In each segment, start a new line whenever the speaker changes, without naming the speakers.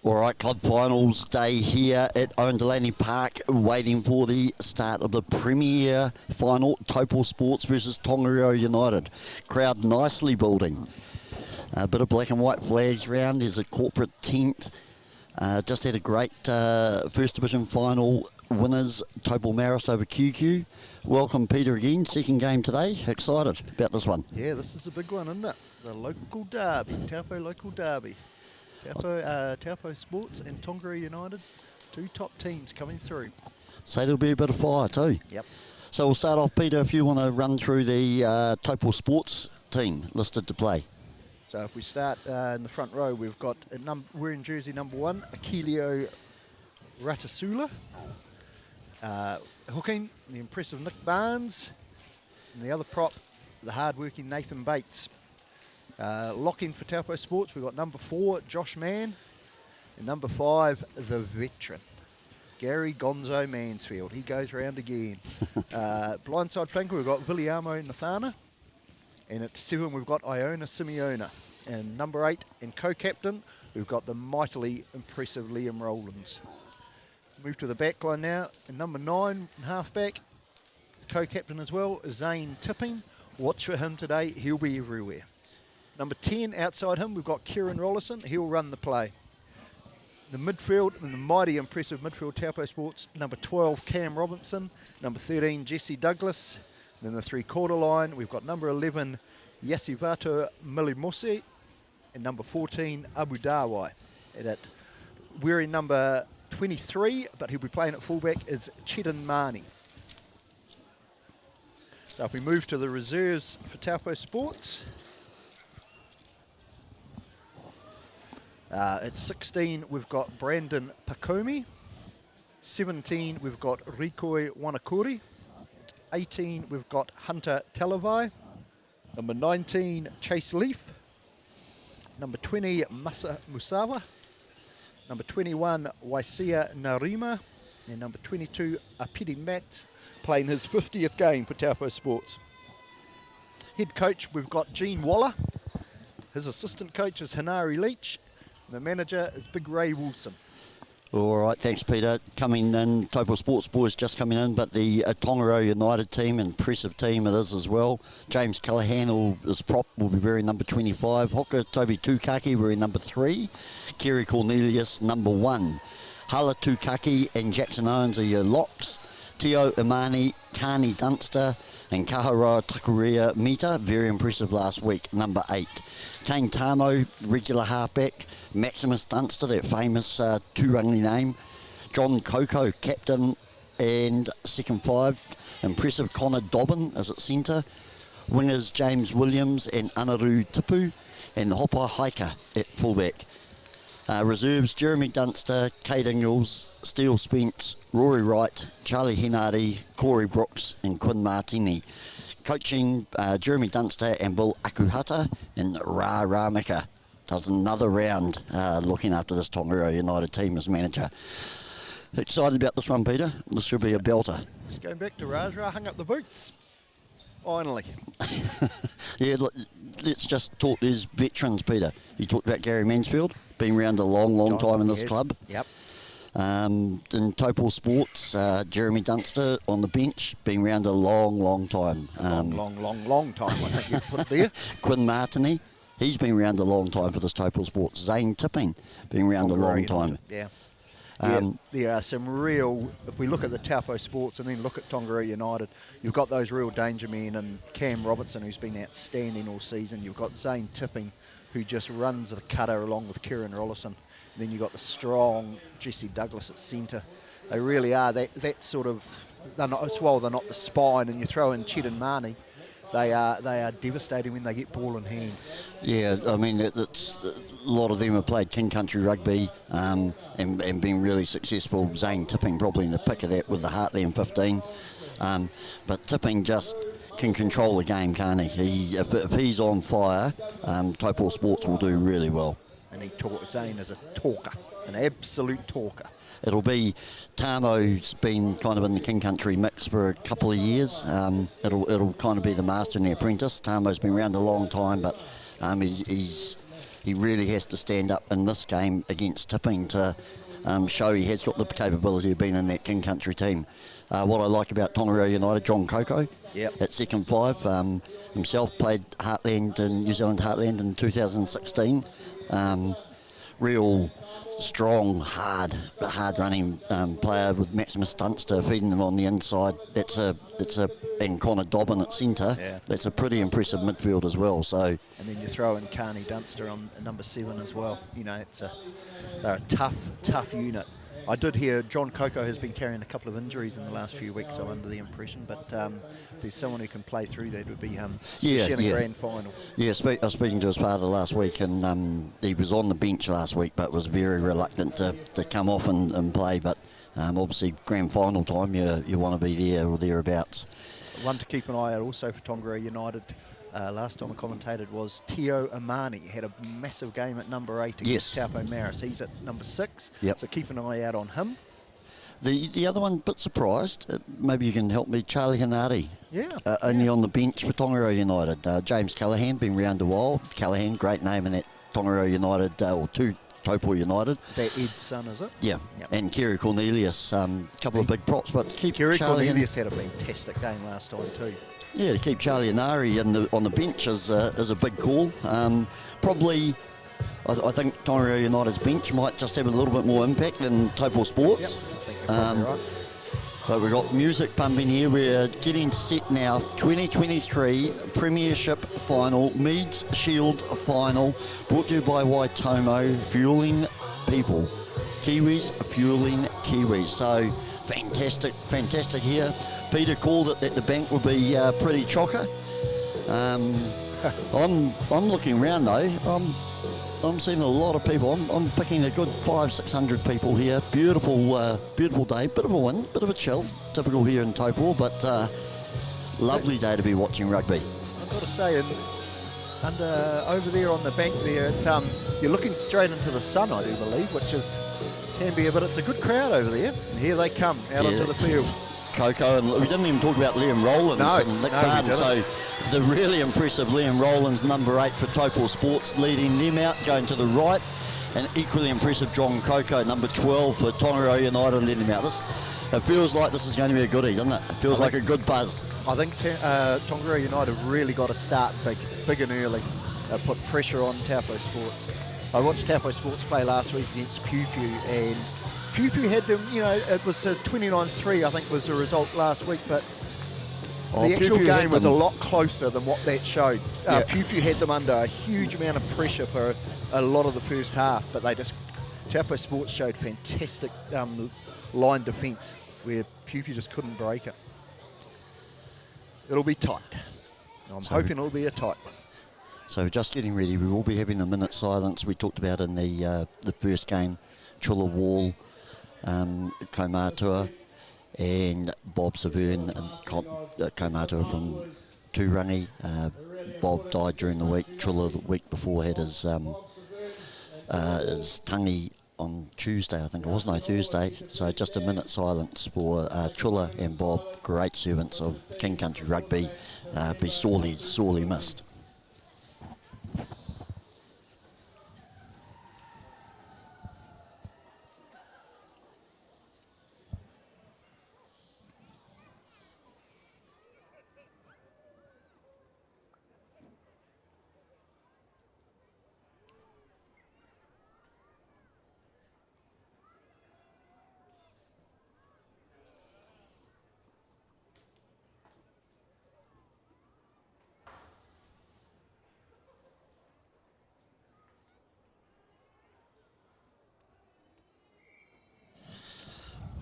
All right, club finals day here at Owen Delany Park, waiting for the start of the premier final, Taupo Sports versus Tonagriro United. Crowd nicely building. A bit of black and white flags round. There's a corporate tent. Just had a great First Division final winners, Taupo Marist over QQ. Welcome, Peter, again. Second game today. Excited about this one.
Yeah, this is a big one, isn't it? The local derby, Taupo local derby. Taupo Sports and Tonagriro United, two top teams coming through.
So there'll be a bit of fire too.
Yep.
So we'll start off, Peter, if you want to run through the Taupo Sports team listed to play.
So if we start in the front row, we've got wearing jersey number 1, Akilio Ratasula. Hooking, the impressive Nick Barnes. And the other prop, the hard-working Nathan Bates. Locking for Taupo Sports, we've got number 4, Josh Mann. And number 5, the veteran, Gary Gonzo Mansfield. He goes round again. Blindside flanker, we've got Viliamo Nathana. And at 7, we've got Iona Simeona. And number 8, and co-captain, we've got the mightily impressive Liam Rowlands. Move to the back line now. And number 9, halfback, co-captain as well, Zane Tipping. Watch for him today. He'll be everywhere. Number 10, outside him, we've got Kieran Rollison. He'll run the play. The midfield, and the mighty impressive midfield, Taupo Sports, number 12, Cam Robinson. Number 13, Jesse Douglas. And then the three-quarter line, we've got number 11, Yasivato Milimose. And number 14, Abu Dawai. And at wearing number 23, but he'll be playing at fullback, is Chetan Marnie. So if we move to the reserves for Taupo Sports, at 16, we've got Brandon Pakomi. 17, we've got Rikoi Wanakuri. At 18, we've got Hunter Talavai. Number 19, Chase Leaf. Number 20, Masa Musawa. Number 21, Waisia Narima. And number 22, Apidi Matt, playing his 50th game for Taupo Sports. Head coach, we've got Gene Waller. His assistant coach is Hanari Leach. The manager is Big Ray Wilson.
All right, thanks, Peter. Coming in, Taupo Sports boys just coming in, but the Tonagriro United team, impressive team it is as well. James Callahan is prop, will be wearing number 25. Hoka Toby Tukaki wearing number 3. Kerry Cornelius, number 1. Hala Tukaki and Jackson Owens are your locks. Tio Imani, Kani Dunster, and Kaharoa Takurea Mita, very impressive last week, number 8. Kane Tamo, regular halfback. Maximus Dunster, that famous two-running name. John Coco, captain and second 5. Impressive Connor Dobbin is at centre. Wingers James Williams and Anaru Tipu. And Hopa Haika at fullback. Reserves Jeremy Dunster, Kate Ingalls, Steele Spence, Rory Wright, Charlie Henardi, Corey Brooks and Quinn Martini. Coaching Jeremy Dunster and Bill Akuhata, and Ra Ramika does another round looking after this Tonagriro United team as manager. Excited about this one, Peter? This should be a belter.
Just going back to Ra hung up the boots. Finally.
Yeah, let's just talk these veterans, Peter. You talked about Gary Mansfield, been around a long time in this club.
Yep.
In Taupo Sports, Jeremy Dunster on the bench, been around a long time.
Long time, I think you put it there.
Quinn Martini, he's been around a long time for this Taupo Sports. Zane Tipping, been around a long time.
Yeah. There are some real, if we look at the Taupo Sports and then look at Tonagriro United, you've got those real danger men, and Cam Robertson, who's been outstanding all season. You've got Zane Tipping, who just runs the cutter along with Kieran Rollison. Then you've got the strong Jesse Douglas at centre. They really are that sort of, they're not the spine, and you throw in Ched and Marnie, they are devastating when they get ball in hand. Yeah,
I mean, it's a lot of them have played King Country Rugby and been really successful. Zane Tipping probably in the pick of that with the Heartland 15. But Tipping just can control the game, can't he? If he's on fire, Taupo Sports will do really well.
And Zane is a talker, an absolute talker.
It'll be, Tamo's been kind of in the King Country mix for a couple of years. It'll kind of be the master and the apprentice. Tamo's been around a long time, but he's he really has to stand up in this game against Tipping to show he has got the capability of being in that King Country team. What I like about Tonagriro United, John Coco at second five, himself played Heartland in New Zealand Heartland in 2016. Real strong, hard running player with Maximus Dunster feeding them on the inside. And Connor Dobbin at centre.
Yeah.
That's a pretty impressive midfield as well. So,
and then you throw in Carney Dunster on number 7 as well. You know, they're a tough unit. I did hear John Coco has been carrying a couple of injuries in the last few weeks, so I'm under the impression, but if there's someone who can play through that, would be him in a grand final.
Yeah, I was speaking to his father last week, and he was on the bench last week, but was very reluctant to come off and play. But obviously, grand final time, you want to be there or thereabouts.
One to keep an eye out also for Tonagriro United. Last time I commentated was Teo Amani. Had a massive game at number 8 against Taupo Maris. He's at number 6, so keep an eye out on him.
The other one, bit surprised, maybe you can help me, Charlie Hanati.
Only
on the bench for Tonagriro United. James Callaghan, been around a while. Callaghan, great name in that Tonagriro United, or two Taupo United.
That Ed's son, is it?
Yeah, and Kerry Cornelius, couple of big props, but to keep
Kerry
Charlie
Cornelius had a fantastic game last time too.
Yeah, to keep Charlie Anari on the bench is a big call. Probably, I think Tonagriro United's bench might just have a little bit more impact than Taupo Sports.
Yep, I think you're probably right.
But we've got music pumping here. We're getting set now. 2023 Premiership Final, Meads Shield Final, brought to you by Waitomo, fueling people. Kiwis fueling Kiwis. So fantastic here. Peter called it that the bank will be pretty chocker. I'm looking around though. I'm seeing a lot of people. I'm picking a good 500-600 people here. Beautiful day. Bit of a wind, bit of a chill. Typical here in Taupo, but lovely day to be watching rugby.
I've got to say, over there on the bank there, you're looking straight into the sun, I do believe, which can be but it's a good crowd over there. And here they come out onto the field.
Coco, and we didn't even talk about Liam Rowlands and Nick Barnes. So the really impressive Liam Rowlands, number 8 for Taupo Sports, leading them out, going to the right, and equally impressive John Coco, number 12 for Tonagriro United, leading them out. It feels like this is going to be a goodie, doesn't it? It feels like a good buzz.
I think Tonagriro United really got to start big and early, put pressure on Taupo Sports. I watched Taupo Sports play last week against Pew and Pew had them, it was 29-3, I think was the result last week, but the actual game was a lot closer than what that showed. Pew had them under a huge amount of pressure for a lot of the first half, but Taupo Sports showed fantastic line defence where Pew just couldn't break it. It'll be tight. I'm hoping it'll be a tight one.
So just getting ready, we will be having a minute's silence. We talked about in the first game, Chula Wall, Kaumatua and Bob Severn and Kaumatua from Turangi. Bob died during the week. Chula the week before had his tangi on Tuesday, I think it was, no, Thursday. So just a minute's silence for Chula and Bob, great servants of King Country Rugby, be sorely missed.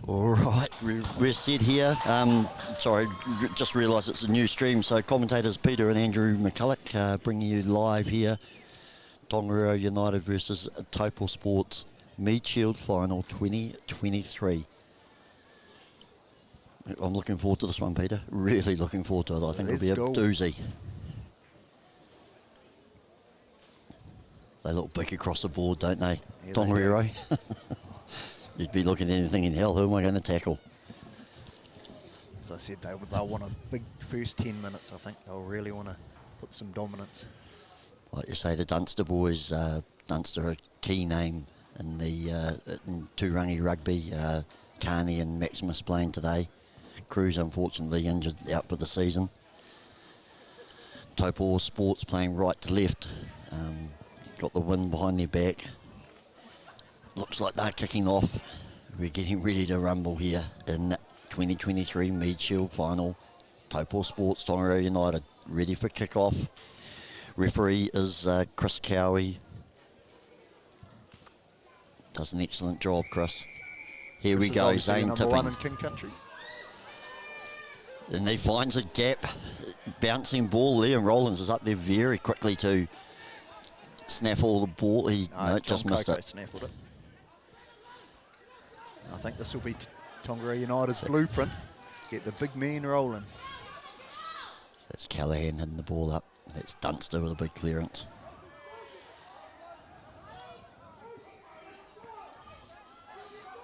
All right, we're set here. Sorry, just realised it's a new stream. So commentators Peter and Andrew McCulloch bringing you live here. Tonagriro United versus Taupo Sports Mead Shield Final 2023. I'm looking forward to this one, Peter. Really looking forward to it. I think it'll be a doozy. They look big across the board, don't they? Yeah, Tonagriro. You'd be looking at anything in hell. Who am I going to tackle?
As I said, they'll want a big first 10 minutes, I think. They'll really want to put some dominance.
Like you say, the Dunster boys, Dunster, a key name in the in Turangi Rugby. Carney and Maximus playing today. Cruz unfortunately injured, out for the season. Taupo Sports playing right to left. Got the wind behind their back. Looks like they're kicking off. We're getting ready to rumble here in 2023 Meads Shield final. Taupo Sports, Tonagriro United, ready for kick-off. Referee is Chris Cowie. Does an excellent job, Chris. Here we go, Zane
number
tipping.
one in King Country.
And he finds a gap. Bouncing ball. Liam Rollins is up there very quickly to snaffle the ball. He just missed it.
Snaffled it. I think this will be Tonagriro United's blueprint. Get the big man rolling.
That's Callahan hitting the ball up. That's Dunster with a big clearance.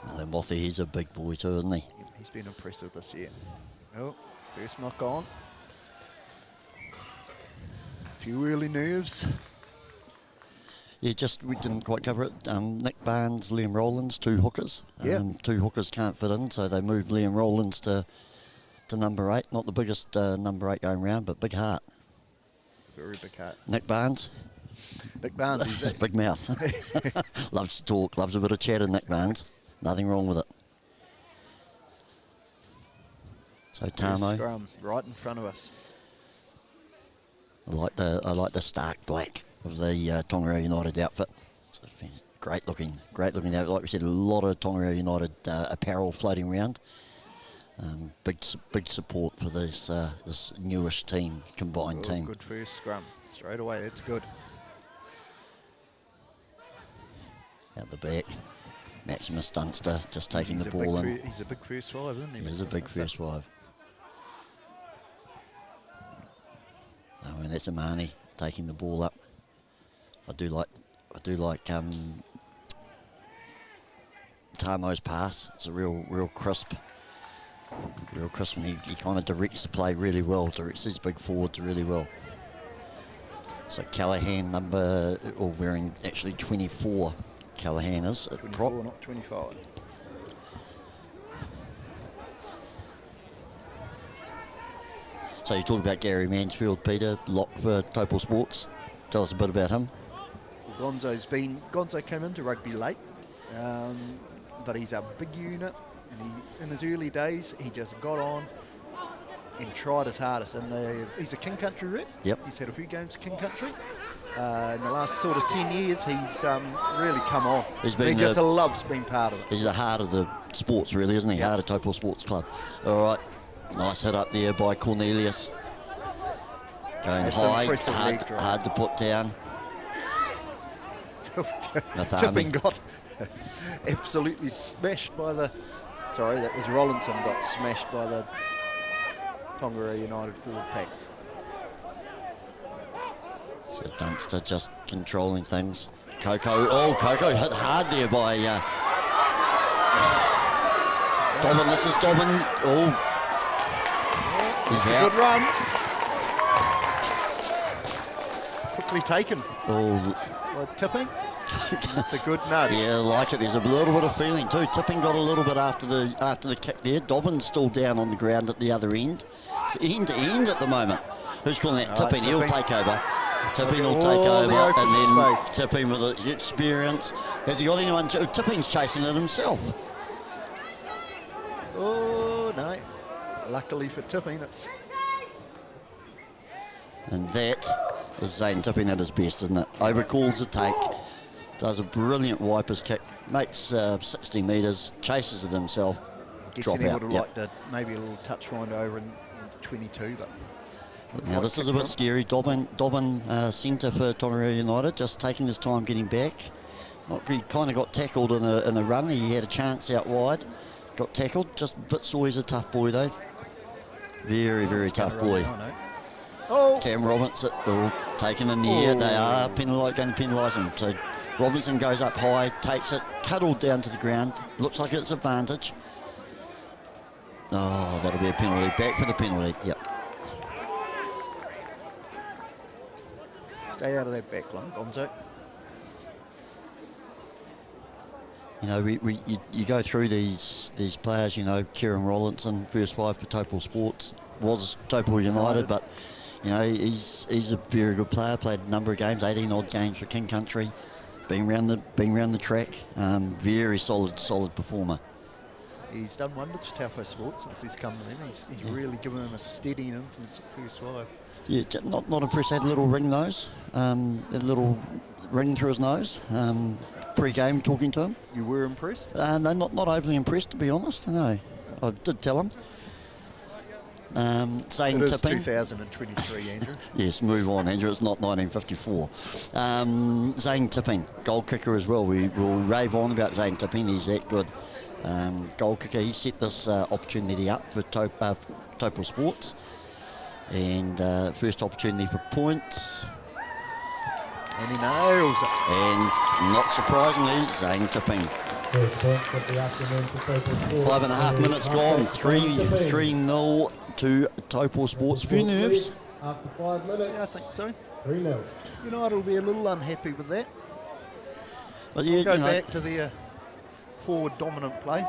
Well, Mothy, he's a big boy too, isn't he?
He's been impressive this year. Oh, first knock on. A few early nerves.
Yeah, we didn't quite cover it. Nick Barnes, Liam Rollins, two hookers. Two hookers can't fit in, so they moved Liam Rollins to number 8. Not the biggest number 8 going round, but big heart.
Very big heart.
Nick Barnes.
Nick Barnes, he's
big mouth. Loves to talk, loves a bit of chatter, Nick Barnes. Nothing wrong with it. So Tamo.
Scrum right in front of us.
I like the stark black of the Tonagriro United outfit. It's a great looking outfit. Like we said, a lot of Tonagriro United apparel floating around. Big support for this newish team, combined team.
Good first scrum straight away. It's good.
Out the back, Maximus Dunster just taking the ball in.
He's a big first five, isn't he?
He's a big first five. Oh, and that's Amani taking the ball up. I do like Tamo's pass. It's a real crisp. Real crisp, and he kind of directs the play really well, directs his big forwards really well. So Callahan wearing actually 24, Callahan is at
24,
prop.
not 25.
So you talk about Gary Mansfield, Peter, lock for Taupo Sports. Tell us a bit about him.
Well, Gonzo came into rugby late, but he's a big unit. And in his early days, he just got on and tried his hardest. And he's a King Country rep.
Yep.
He's had a few games for King Country. In the last sort of 10 years, he's really come on. He just loves being part of it.
He's the heart of the sports, really, isn't he? Yep. Heart of Taupo Sports Club. All right. Nice hit up there by Cornelius. Going high, hard to put down.
Tipping got absolutely smashed by the... Sorry, that was Rollinson got smashed by the Tonagriro United forward pack.
So Dunster just controlling things. Coco hit hard there by Dobbin. This is Dobbin. Oh, he's out.
Good run. Quickly taken.
Oh,
Tipping. It's a good nudge.
Yeah, I like it. There's a little bit of feeling too. Tipping got a little bit after the kick there. Dobbin's still down on the ground at the other end. It's end to end at the moment. Who's calling that? Tipping. He'll take over. Tipping will take over, and then
space.
Tipping with the experience. Has he got anyone? Tipping's chasing it himself.
Oh no! Luckily for Tipping, it's.
And that is Zane Tipping at his best, isn't it? Overcalls the take. Does a brilliant wipers kick, makes 60 metres, chases it himself, drop
He
out.
would have liked to maybe a little touch find over in 22, but
now this is a bit scary. Dobbin centre for Tonagriro United, just taking his time getting back. He kind of got tackled in a run. He had a chance out wide, got tackled. Just a bit sore. He's a tough boy though. Very tough boy.
Oh,
Cam Robinson, taken in the air. They are going to penalise him. So Robinson goes up high, takes it, cuddled down to the ground. Looks like it's advantage. Oh, that'll be a penalty. Back for the penalty. Yep.
Stay out of that back line, Gonzo.
you go through these players. Kieran Rollinson, first 5 for Taupo Sports, was Taupo United, but he's a very good player. Played a number of games, 18 odd games for King Country. Been round the track. Very solid performer.
He's done wonders for Taupo Sports since he's come in. He's really given them a steadying influence at first 5.
Yeah, not impressed. Had a little ring nose, a little ring through his nose. Pre-game talking to him.
You were impressed?
No, not overly impressed, to be honest. No, I did tell him. Zane
it is
Tipping.
2023, Andrew.
Yes, move on, Andrew. It's not 1954. Zane Tipping, goal kicker as well. We will rave on about Zane Tipping. He's that good. Goal kicker. He set this opportunity up for Taupo Sports. And first opportunity for points.
And he nails it.
And not surprisingly, Zane Tipping. 5.5 minutes gone. 3-0 to Taupo Sports. Few nerves.
After 5 minutes.
Yeah, I think so.
3-0.
United will be a little unhappy with that.
But yeah,
Go back to their forward dominant play.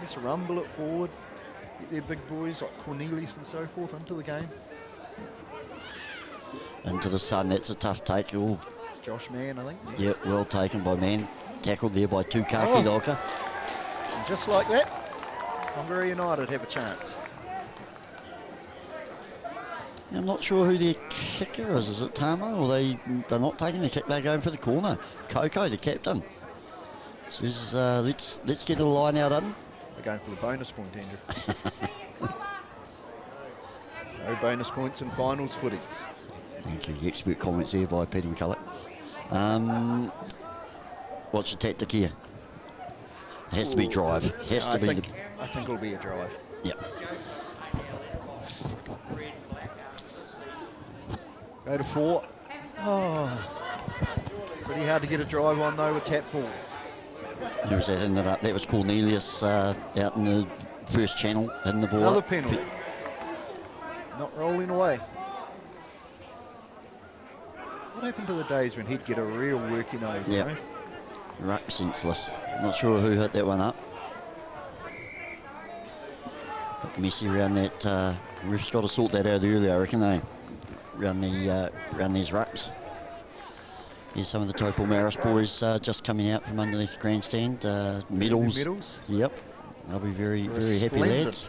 Just rumble it forward. Get their big boys like Cornelius and so forth into the game.
Into the sun. That's a tough take. Ooh.
It's Josh Mann, I think.
Yep, well taken by Mann. Tackled there by Tukaki Doka.
And just like that, Tonagriro United have a chance.
I'm not sure who their kicker is. Is it Tamo? Or they're not taking the kick. They're going for the corner. Coco, the captain, says, let's get a line out of him.
They're going for the bonus point, Andrew. No bonus points in finals footy.
Thank you. Expert comments there by Peter McCulloch. What's your tactic here? It has to be drive.
I think it'll be a drive.
Yep.
Go to 4. Oh, pretty hard to get a drive on though with tap ball.
Who was that hitting it up? That was Cornelius out in the first channel, hitting the ball.
Another
up.
penalty. Not rolling away. What happened to the days when he'd get a real working over?
Yeah.
Eh?
Ruck senseless. Not sure who hit that one up. Bit messy around that. Ref's got to sort that out early, I reckon, around these rucks. Here's some of the Taupo Maris boys just coming out from underneath the grandstand. Medals. Yep. They'll be very happy lads.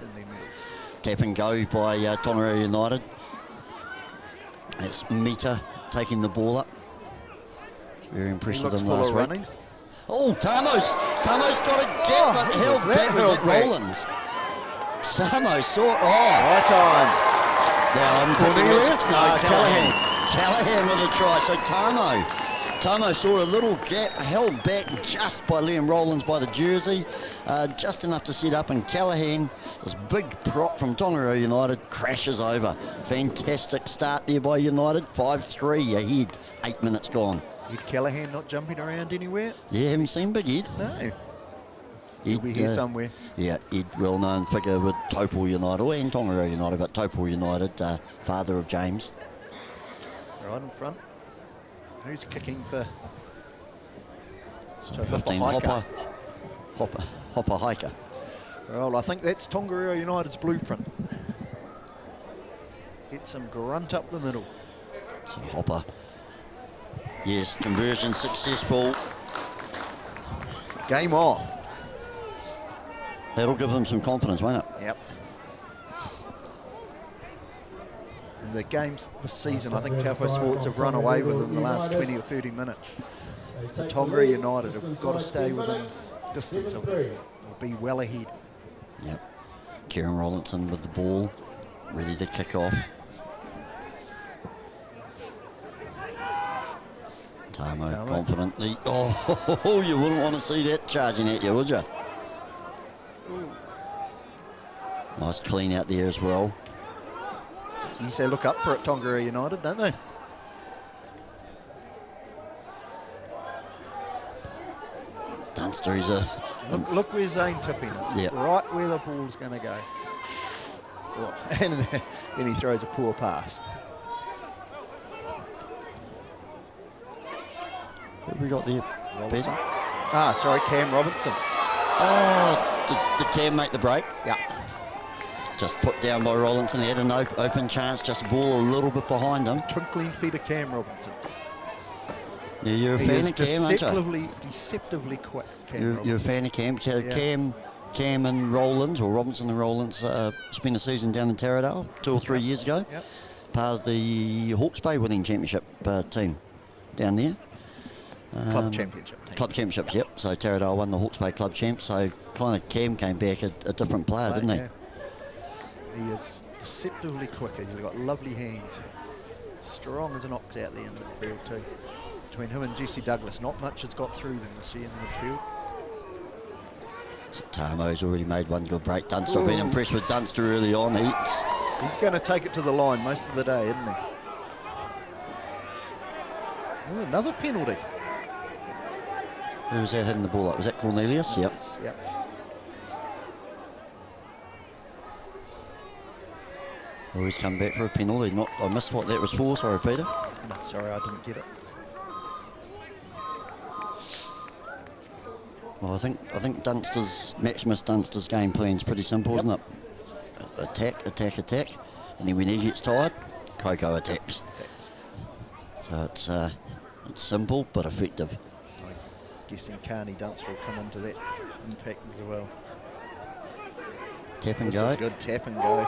Tap and go by Tonagriro United. It's Mita taking the ball up. It's very impressive with him last week.
Running.
Oh, Tamo's got a gap, but held back with it. Rollins. Tamo saw it.
Right time.
Now I'm
Cornelius?
No, Callahan with a try. So Tamo saw a little gap, held back just by Liam Rollins by the jersey, just enough to set up, and Callahan, this big prop from Tonagriro United, crashes over. Fantastic start there by United, 5-3 ahead, 8 minutes gone.
Ed Callahan not jumping around anywhere?
Yeah, haven't seen Big Ed.
No. He'll be here somewhere.
Yeah, Ed, well-known figure with Taupo United, and Tonagriro United, but Taupo United, father of James.
Right in front. Who's kicking for?
So 15, Hopper Hiker.
Well, I think that's Tonagriro United's blueprint. Get some grunt up the middle.
So Hopper. Yes, conversion successful.
Game on.
That'll give them some confidence, won't it?
Yep. And the games this season, I think Taupo Sports have run away with in the last 20 or 30 minutes. The Tonagriro United have got to stay within distance of them or be well ahead.
Yep. Kieran Rollinson with the ball, ready to kick off. Tamo confidently. Oh, you wouldn't want to see that charging at you, would you? Nice clean out there as well.
Geez, they look up for it, Tonagriro United, don't they?
Dunster, he's a...
Look where Zane Tipping is.
Yep.
Right where the ball's going to go. Oh, and then he throws a poor pass.
What have we got there?
Robertson. Cam Robinson.
Oh, did Cam make the break?
Yeah.
Just put down by Rollinson. He had an open chance, just ball a little bit behind him.
Twinkling feet of Cam Robinson.
Yeah, you're a fan of Cam, aren't you?
Deceptively quick, Cam
You're a
Robinson.
fan of Cam. So
Yeah.
Cam and Rollins, or Robinson and Rollins, spent a season down in Taradale 2 or 3 years ago.
Yep.
Part of the Hawke's Bay winning championship team down there.
Club championship.
Club championships, yep. So Taradale won the Hawke's Bay Club champ. So kind of Cam came back a different player, didn't he?
Yeah. He is deceptively quicker. He's got lovely hands. Strong as an ox out there in the midfield too. Between him and Jesse Douglas, not much has got through them this year in the midfield.
So Tamo's already made one good break. Dunster, I've been impressed with Dunster early on.
He's going to take it to the line most of the day, isn't he? Oh, another penalty.
Who was that hitting the ball up? Was that Cornelius? Yep.
Yep.
Oh, he's come back for a penalty. I missed what that was for. Sorry, Peter.
No, sorry, I didn't get it.
Well, I think Maximus Dunster's game plan's pretty simple, isn't it? Attack, attack, attack, and then when he gets tired, Coco attacks. So it's simple but effective.
I'm guessing Carney Dunster will come into that impact as well.
Tap and
This
go.
is good, tap and go.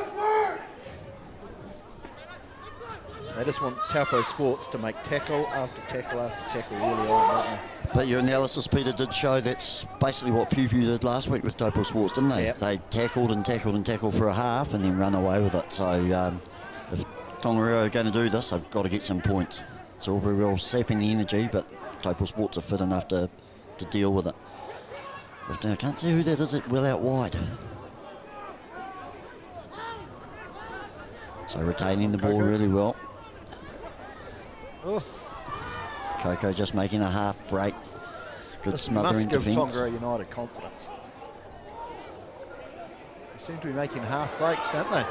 They just want Taupo Sports to make tackle after tackle after tackle really on, don't they?
But your analysis, Peter, did show that's basically what Pew did last week with Taupo Sports, didn't they?
Yep.
They tackled and tackled and tackled for a half and then run away with it. So if Tonagriro are going to do this, they've got to get some points. It's all very well sapping the energy, but Taupo Sports are fit enough to deal with it. But I can't see who that is well out wide. So retaining the ball really well.
Oh,
Coco just making a half break. Good
this
smothering
must give
defence.
Tonagriro United confidence. They seem to be making half breaks, don't they?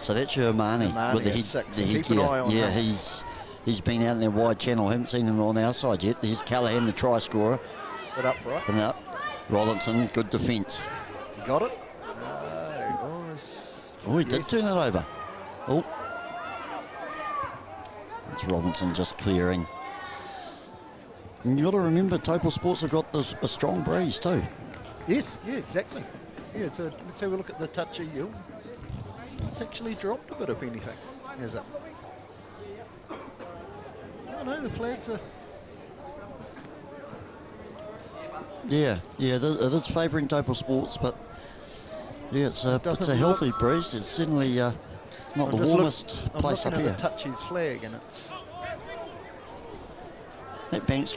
So that's your Mani with the
at
head,
six.
the
Keep an
headgear.
eye on
Yeah,
him.
he's been out in their wide channel. I haven't seen him on our side yet. There's Callaghan, the try scorer.
Good upright.
And up. Rollinson, good defence.
You got it?
Oh, he did
Yes.
turn it over. Oh. It's Robinson just clearing. And you got to remember, Taupo Sports have got a strong breeze too.
Yes, yeah, exactly. Yeah, let's have a look at the touchy yield. It's actually dropped a bit, if anything. Is it? Oh no, the flags are...
Yeah, it is favouring Taupo Sports, but yeah, it's a
Doesn't
healthy breeze. It's certainly not the warmest place up
I'm
here.
looking at the touchies flag, and it's...
That bank's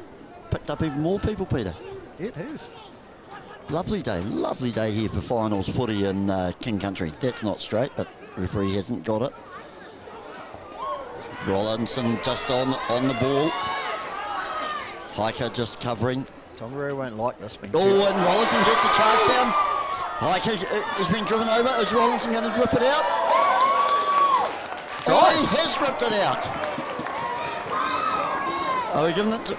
picked up even more people, Peter.
It has.
Lovely day here for finals footy in King Country. That's not straight, but referee hasn't got it. Rollinson just on the ball. Hiker just covering.
Tonagriro won't like this.
And Rollinson gets the charge down. Hiker has been driven over. Is Rollinson going to rip it out? Oh, he has ripped it out. Are we giving it to...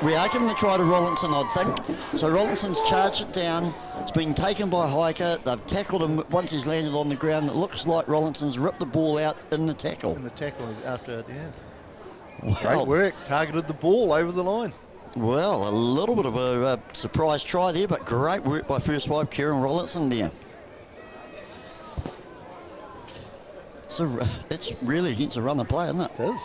We are giving the try to Rollinson, I think. So Rollinson's charged it down. It's been taken by Hiker. They've tackled him once he's landed on the ground. It looks like Rollinson's ripped the ball out in the tackle.
In the tackle after it, yeah.
Well,
Great work. Targeted the ball over the line.
Well, a little bit of a surprise try there, but great work by first wife Kieran Rollinson there. So that's really against a run of play, isn't it?
It is.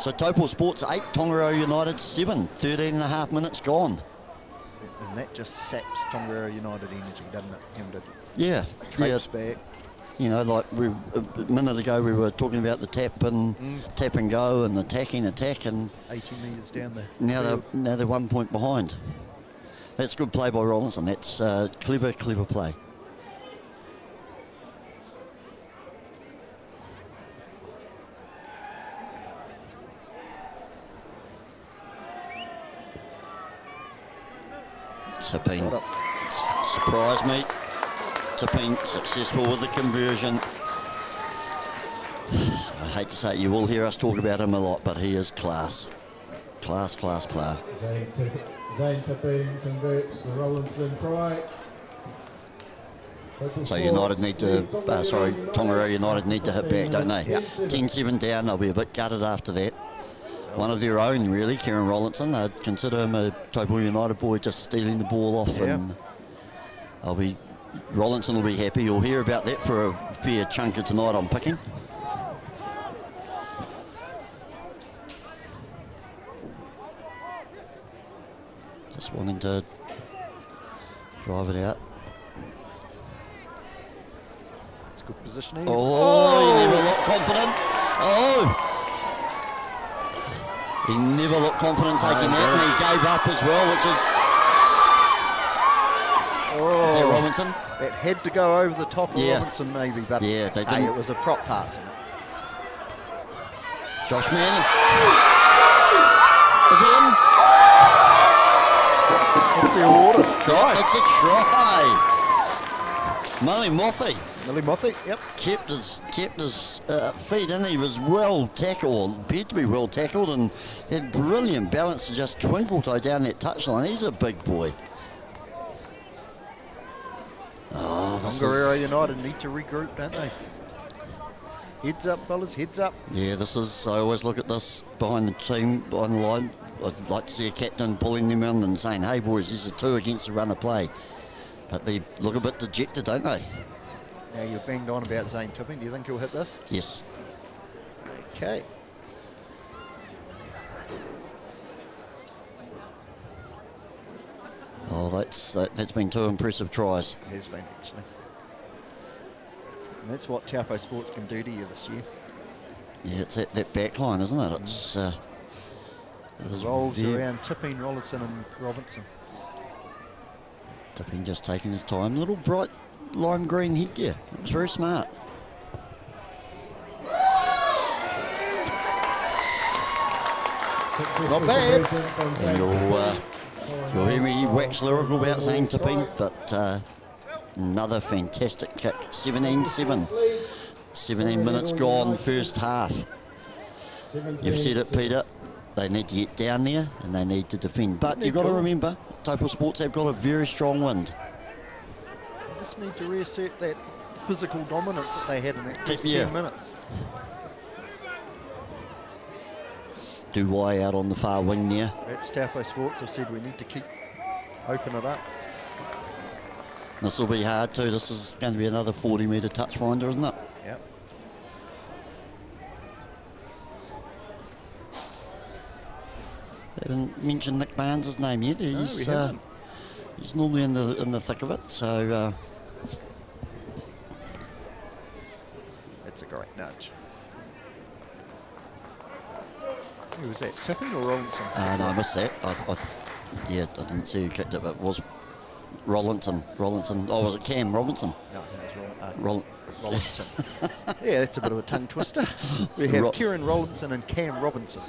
So Taupo Sports 8, Tonagriro United 7, 13 and a half minutes gone.
And that just saps Tonagriro United energy, doesn't it? Him to
Yeah,
traipse back.
You know, like a minute ago we were talking about the tap and go and attack, and
80 metres down there.
now they're 1 point behind. That's good play by Rollinson. That's clever play. Tipping surprised me. Tipping successful with the conversion. I hate to say it, you will hear us talk about him a lot, but he is class. Class player.
Zane Tipping converts the Rollinson try.
So United need to, Tonagriro United need to hit back, don't they?
Yeah.
10-7 down, they'll be a bit gutted after that. One of their own, really, Kieran Rollinson. I'd consider him a Taupo United boy, just stealing the ball off, and Rollinson will be happy. You'll hear about that for a fair chunk of tonight, I'm picking. Just wanting to drive it out.
It's good positioning.
Oh, he never looked confident. Oh! He never looked confident taking that, and he gave up as well, which is... Is that Robinson?
It had to go over the top of Robinson maybe, but
they didn't.
hey, it was a prop pass.
Josh Manning. Is he in?
It's the awarded try.
It's a try. Millie
Mothy, yep.
kept his feet in. He was well tackled, appeared to be well tackled, and had brilliant balance to just twinkle toe down that touchline. He's a big boy. Oh,
Tonagriro United need to regroup, don't they? Heads up, fellas, heads up.
Yeah, I always look at this behind the team, behind the line. I'd like to see a captain pulling them in and saying, hey boys, this is 2 against the run of play. But they look a bit dejected, don't they?
Now you're banged on about Zane Tipping. Do you think he'll hit this?
Yes.
Okay.
Oh, that's been 2 impressive tries.
It has been, actually. And that's what Taupo Sports can do to you this year.
Yeah, it's that back line, isn't it? It's
revolves around Tipping, Rollinson and Robinson.
Tipping just taking his time. Little bright lime green headgear. It was very smart.
Not bad.
And you'll hear me wax lyrical about saying Tipping, but another fantastic kick. 17-7. 17 minutes gone, first half. You've said it, Peter. They need to get down there and they need to defend. But you've got to remember, Taupo Sports have got a very strong wind.
They just need to reassert that physical dominance that they had in that first 10 minutes.
Duwai out on the far wing there.
Perhaps Taupo Sports have said we need to open it up.
This will be hard too. This is going to be another 40-metre touch finder, isn't it?
Yep.
They haven't mentioned Nick Barnes' name yet. He's normally in the thick of it. So
that's a great nudge. Who was that? Tipping or Rollinson?
No, I missed that. I didn't see who kicked it, but it was Rollinson. Oh, was it Cam Robinson?
No, it was Rollinson. Yeah, that's a bit of a tongue twister. We have Kieran Rollinson and Cam Robinson.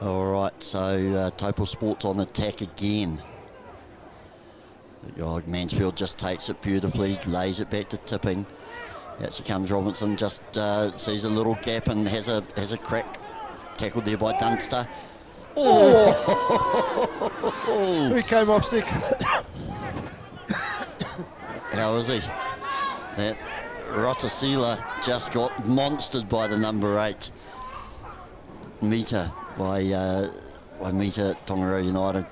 All right, so Taupo Sports on attack again. Oh, Mansfield just takes it beautifully, lays it back to Tipping. Out she comes Robinson, just sees a little gap and has a crack. Tackled there by Dunster. Oh!
He came off second.
How is he? That Rotasila just got monstered by the number 8 metre by Tonagriro United.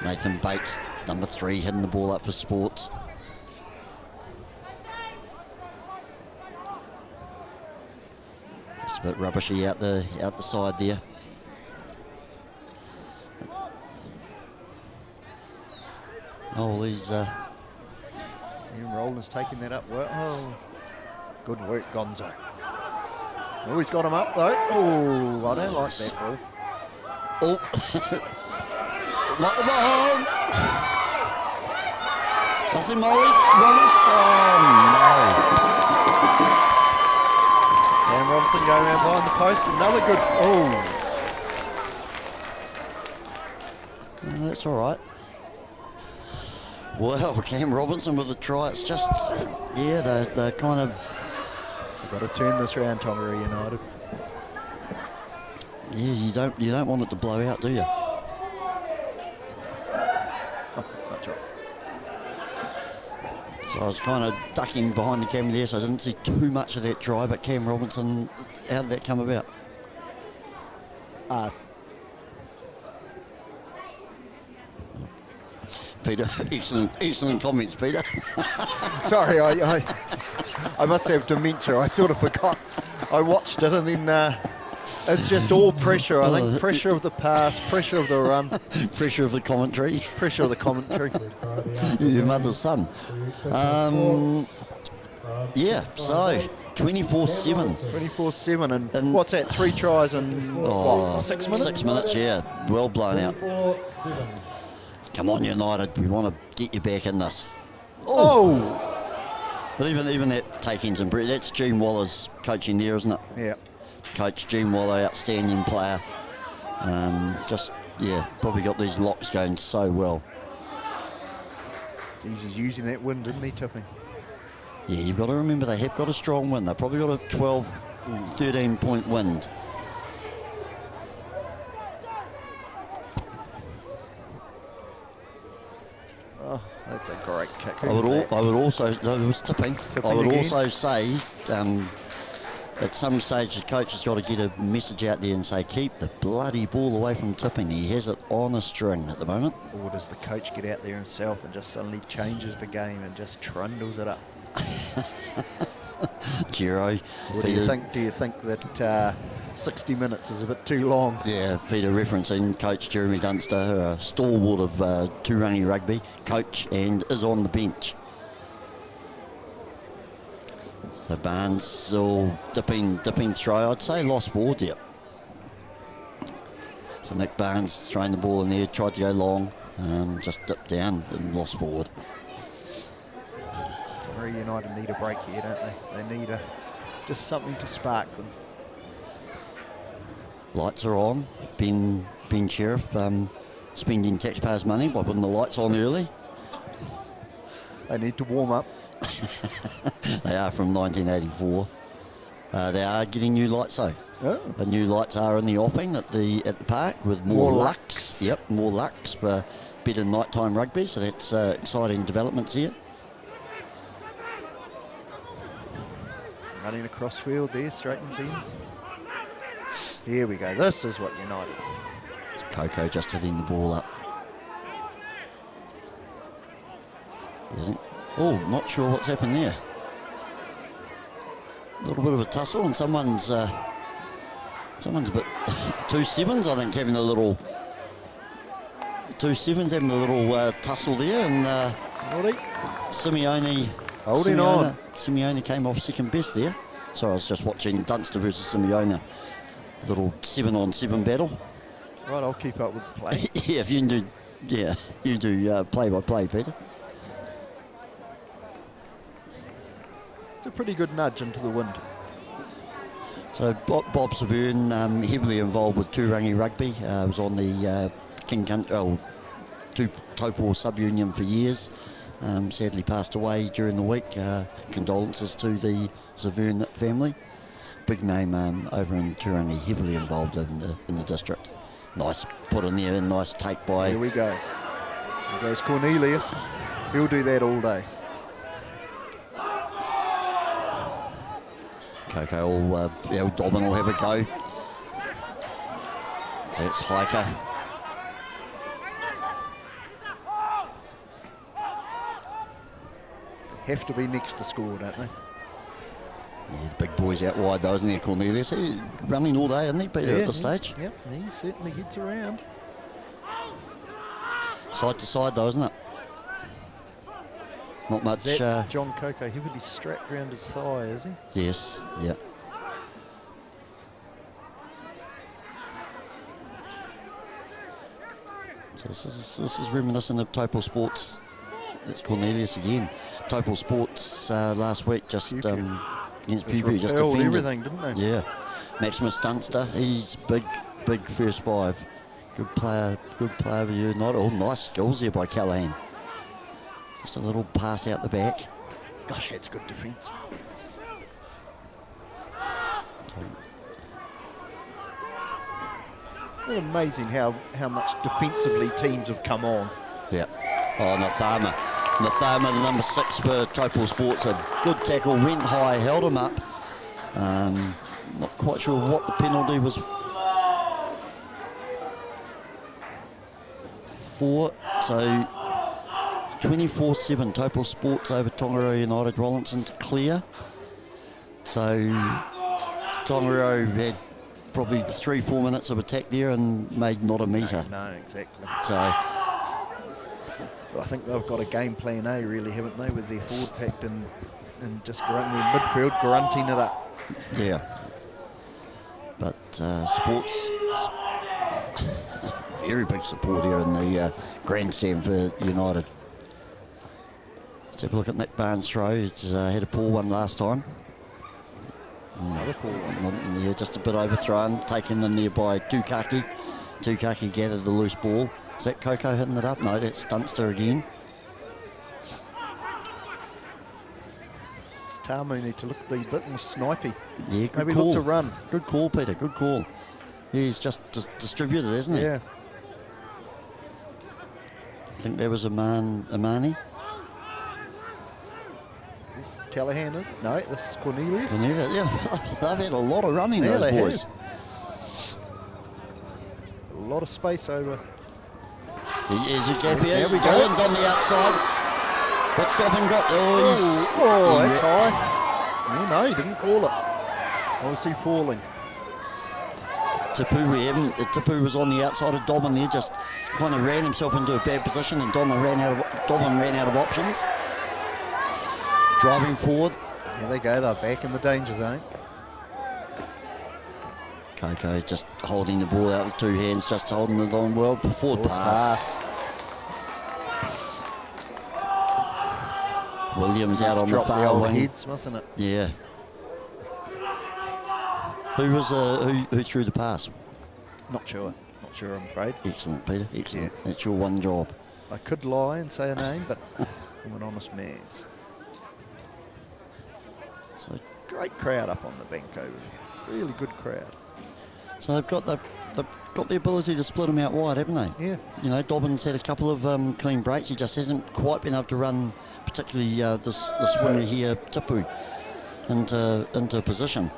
Nathan Bates, number 3, hitting the ball up for Sports. Just a bit rubbishy out the side there. Oh, he's
Roland's taking that up well. Oh, good work, Gonzo. Oh, he's got him up though. Oh, I don't like that ball.
Oh, not the ball. Nothing, Molly.
Cam Robinson going around behind the post. Another good.
Oh, that's all right. Well, Cam Robinson with a try. It's just, they're kind of.
We've got to turn this around, Tonagriro United.
Yeah, you don't want it to blow out, do you?
Touch up.
So I was kind of ducking behind the camera there, so I didn't see too much of that try. But Cam Robinson, how did that come about? Peter, excellent comments, Peter.
Sorry, I must have dementia. I sort of forgot. I watched it and then it's just all pressure. I think pressure of the pass, pressure of the run,
Pressure of the commentary.
pressure of the commentary.
Your mother's son. Yeah, so 24-7.
24-7 and what's that? 3 tries in what, 6 minutes?
6 minutes, yeah. Well blown out. Come on, United. We want to get you back in this.
Oh!
But even that taking's impressive. That's Gene Waller's coaching there, isn't it?
Yeah.
Coach Gene Waller, outstanding player. Probably got these locks going so well.
He's using that wind, didn't he, Tipping?
Yeah, you've got to remember they have got a strong wind. They've probably got a 12, 13-point wind.
Oh, that's a great kick.
I would also, it was tipping. I would
again.
also say, at some stage, the coach has got to get a message out there and say, keep the bloody ball away from tipping. He has it on a string at the moment.
Or does the coach get out there himself and just suddenly changes the game and just trundles it up?
Giro.
Or do you think that 60 minutes is a bit too long?
Yeah, Peter referencing Coach Jeremy Dunster, a stalwart of Turangi Rugby, coach, and is on the bench. So Barnes all dipping throw. I'd say lost ball there. So Nick Barnes throwing the ball in there, tried to go long, just dipped down and lost forward.
United need a break here, don't they? They need just something to spark them.
Lights are on. Ben Sheriff spending taxpayers' money by putting the lights on early.
They need to warm up.
They are from 1984. They are getting new lights though.
Oh.
The new lights are in the offing at the park with more lux. Yep, more lux for better nighttime rugby. So that's exciting developments here.
Running across field there, straightens in. Here we go. This is what United.
It's Coco just hitting the ball up. Isn't? Oh, not sure what's happened there. A little bit of a tussle, and someone's a bit 2-7s, I think, having a little 2-7s having a little tussle there, and Simeone
holding on.
Simeone came off second best there. So I was just watching Dunster versus Simeone, little 7-on-7 battle.
Right, I'll keep up with the play.
Yeah, if you can do, you do play-by-play, Peter.
It's a pretty good nudge into the wind.
So Bob Severn, heavily involved with Turangi Rugby, was on the Taupo sub-union for years. Sadly passed away during the week. Condolences to the Severn family. Big name over in Turangi, heavily involved in the district. Nice put in there, nice take by.
Here we go. There goes Cornelius. He'll do that all day.
Coco, Dobbin will have a go. So it's Hiker.
Have to be next to score, don't they?
Yeah, the big boy's out wide though, isn't he, Cornelius? He's running all day, isn't he, Peter, at this stage?
Yep, he certainly gets around.
Side to side though, isn't it? Not much.
John Coco heavily strapped around his thigh, is he?
Yes, yeah. So this is reminiscent of Taupo Sports. That's Cornelius again. Taupo Sports last week just against Pupu, just defended
everything, didn't they?
Yeah. Maximus Dunster, he's big first five. Good player for you. Not all nice skills there by Callahan. Just a little pass out the back.
Gosh, that's good defence. It's amazing how much defensively teams have come on.
Yeah. Oh, Nathama, the number 6 for Taupo Sports, a good tackle, went high, held him up. Not quite sure what the penalty was for. So 24-7 Taupo Sports over Tonagriro United Rollinson to clear. So Tonagriro had probably 3-4 minutes of attack there and made not a metre.
No, exactly.
So
I think they've got a game plan A, really, haven't they, with their forward pack and just their midfield grunting it up.
yeah. But Sports, very big support here in the grandstand for United. Let's have a look at Nick Barnes' throw. He's had a poor one last time.
Another poor one.
Yeah, just a bit overthrown, taken in there by Tukaki. Tukaki gathered the loose ball. Is that Coco hitting it up? No, that's Dunster again.
Taupo need to look a bit more snipey.
Yeah, good
Maybe
call.
look to run.
Good call, Peter, good call. He's just distributed, isn't he?
Yeah.
I think there was Amani.
This Callahan, no, this is Cornelius.
Yeah, they've had a lot of running,
Yeah,
those
they
boys.
have. A lot of space over.
Here's a gap here.
There we go.
Owen's on the outside. What's Dobbin got?
Oh, that's high. No, he didn't call it. Obviously falling.
Tipu was on the outside of Dobbin there, just kind of ran himself into a bad position, and Dobbin ran out of options. Driving forward.
There they go, they're back in the danger zone.
Coco just holding the ball out with 2 hands, just holding it on well. Forward pass. Williams out on the
Dropped the
far
old
wing.
heads, mustn't it?
Yeah. Who threw the pass?
Not sure, I'm afraid.
Excellent, Peter. Excellent.
Yeah.
That's your one job.
I could lie and say a name, but I'm an honest man.
So,
Great crowd up on the bank over there. Really good crowd.
so they've got the ability to split them out wide, haven't they?
Yeah.
You know, Dobbin's had a couple of clean breaks. He just hasn't quite been able to run, particularly this winger here, Tipu, into position.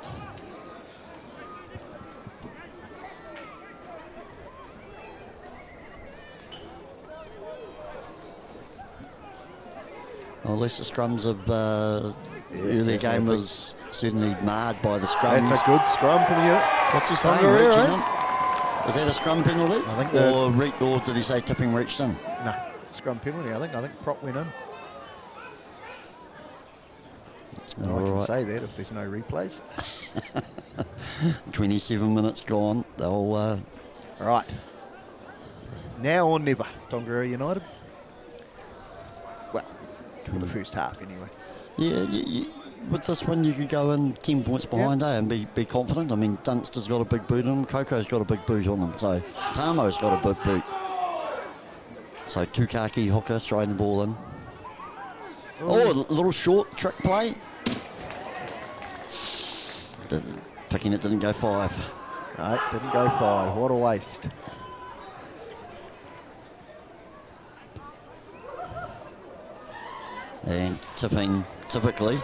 Well, at least the scrums of the early game was certainly marred by the scrums.
That's a good scrum from you.
What's he saying?
Tonagriro,
Reaching
eh?
in? Was that a scrum penalty?
I think
or did he say tipping reached in?
No, scrum penalty, I think. I think prop went in. And I can
Alright.
say that if there's no replays.
27 minutes gone. They'll
Right. Now or never, Tonagriro United. Well, for the first half anyway.
yeah, with this one you could go in 10 points behind and be confident. I mean, Dunster's got a big boot on him, Coco's got a big boot on him, so Tamo's got a big boot. So Tukaki hooker throwing the ball in. Oh, a little short trick play. Picking it didn't go 5.
No, didn't go 5. What a waste.
And tipping typically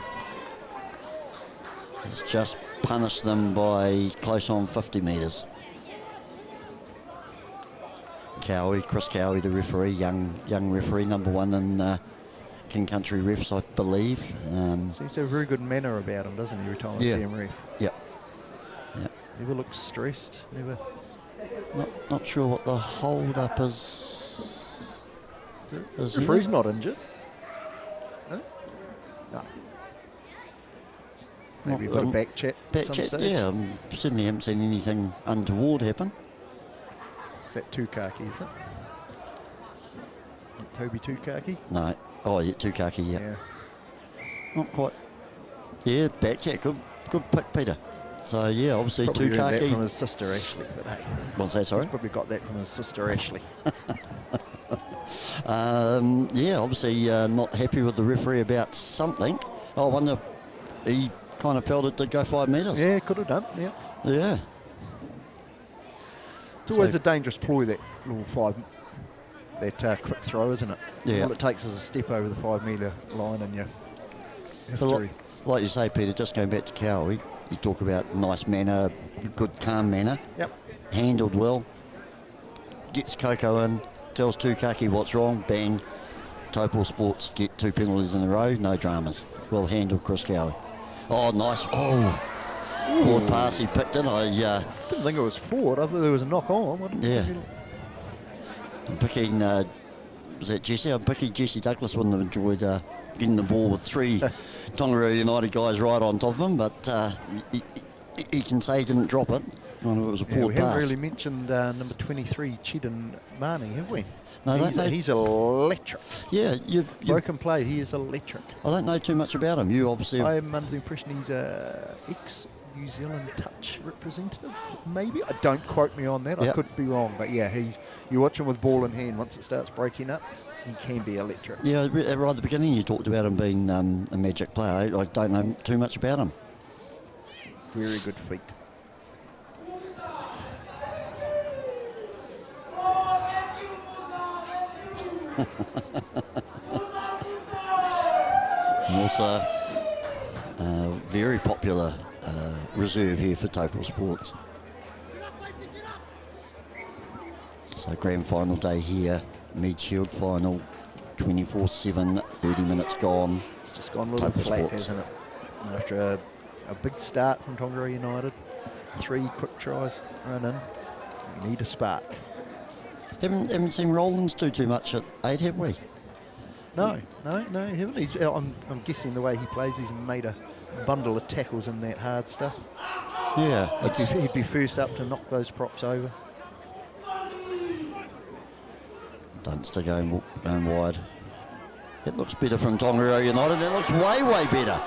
has just punished them by close on 50 metres. Chris Cowie, the referee, young referee, number 1 in King Country refs, I believe.
Seems to have a very good manner about him, doesn't he, every time I see him ref?
Yep.
Never looks stressed, never.
Not sure what the hold up is.
The referee's not injured. No? No. Maybe a bit of back chat.
Back chat, yeah. Certainly haven't seen anything untoward happen.
Is that Tukaki, is it? Toby Tukaki?
No. Oh, yeah, Tukaki, yeah. Not quite. Yeah, back chat. Good pick, Peter. So, yeah, obviously
Probably learned that
Tukaki.
from his sister Ashley, but hey.
What's that, sorry?
Probably got that from his sister Ashley.
Yeah, obviously not happy with the referee about something. I wonder if he kind of felt it did go 5 metres.
Yeah, could have done, yeah.
Yeah.
It's always a dangerous ploy, that little quick throw, isn't it?
Yeah.
All it takes is a step over the 5 metre line and your history.
Like you say, Peter, just going back to Cowie, you talk about nice manner, good calm manner.
Yep.
Handled well. Gets Coco in, tells Tukaki what's wrong, bang. Taupo Sports get 2 penalties in a row, no dramas. Well handled, Chris Cowie. Oh, nice. Oh, forward pass, he picked it. I
didn't think it was forward. I thought there was a knock on.
Yeah. I'm picking, was that Jesse? I'm picking Jesse Douglas. Wouldn't have enjoyed getting the ball with 3 Tonagriro United guys right on top of him, but he can say he didn't drop it. It was a forward
we
pass.
haven't really mentioned number 23, Chidan Mani, have we?
No,
he's electric.
Yeah,
Broken play, he is electric.
I don't know too much about him. You obviously...
I'm under the impression he's a ex-New Zealand touch representative, maybe? Don't quote me on that, I could be wrong, but yeah, you watch him with ball in hand, once it starts breaking up, he can be electric.
Yeah, right at the beginning you talked about him being a magic player. I don't know too much about him.
Very good feet.
And also very popular reserve here for Taupo Sports. So grand final day here, Meads Shield final, 24/7, 30 minutes gone.
It's just gone a little
Taupo
flat,
Sports.
hasn't it? After a big start from Tonagriro United, 3 quick tries run in, we need a spark.
Haven't seen Rollins do too much at 8, have we?
No, he haven't. I'm guessing the way he plays, he's made a bundle of tackles in that hard stuff.
Yeah.
He'd be first up to knock those props over.
Dunster going wide. It looks better from Tonagriro United. It looks way better.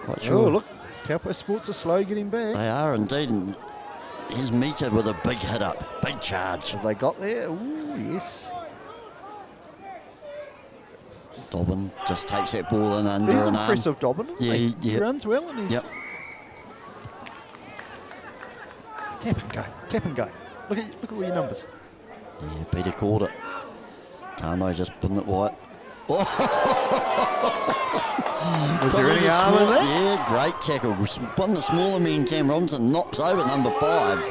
Quite sure.
Oh, look, Taupo Sports are slow getting back.
They are indeed. And here's Meads with a big hit up, big charge.
Have they got there? Ooh, yes.
Dobbin just takes that ball in under
He's
an arm.
impressive, Dobbin, isn't he?
Yeah,
He runs well and he's...
Yep.
Tap and go. Look at all your numbers.
Yeah, Peter called it. Tamo just putting it wide.
Was there any arm in that?
Yeah, great tackle. One of the smaller men, Cam Robinson, knocks over number 5.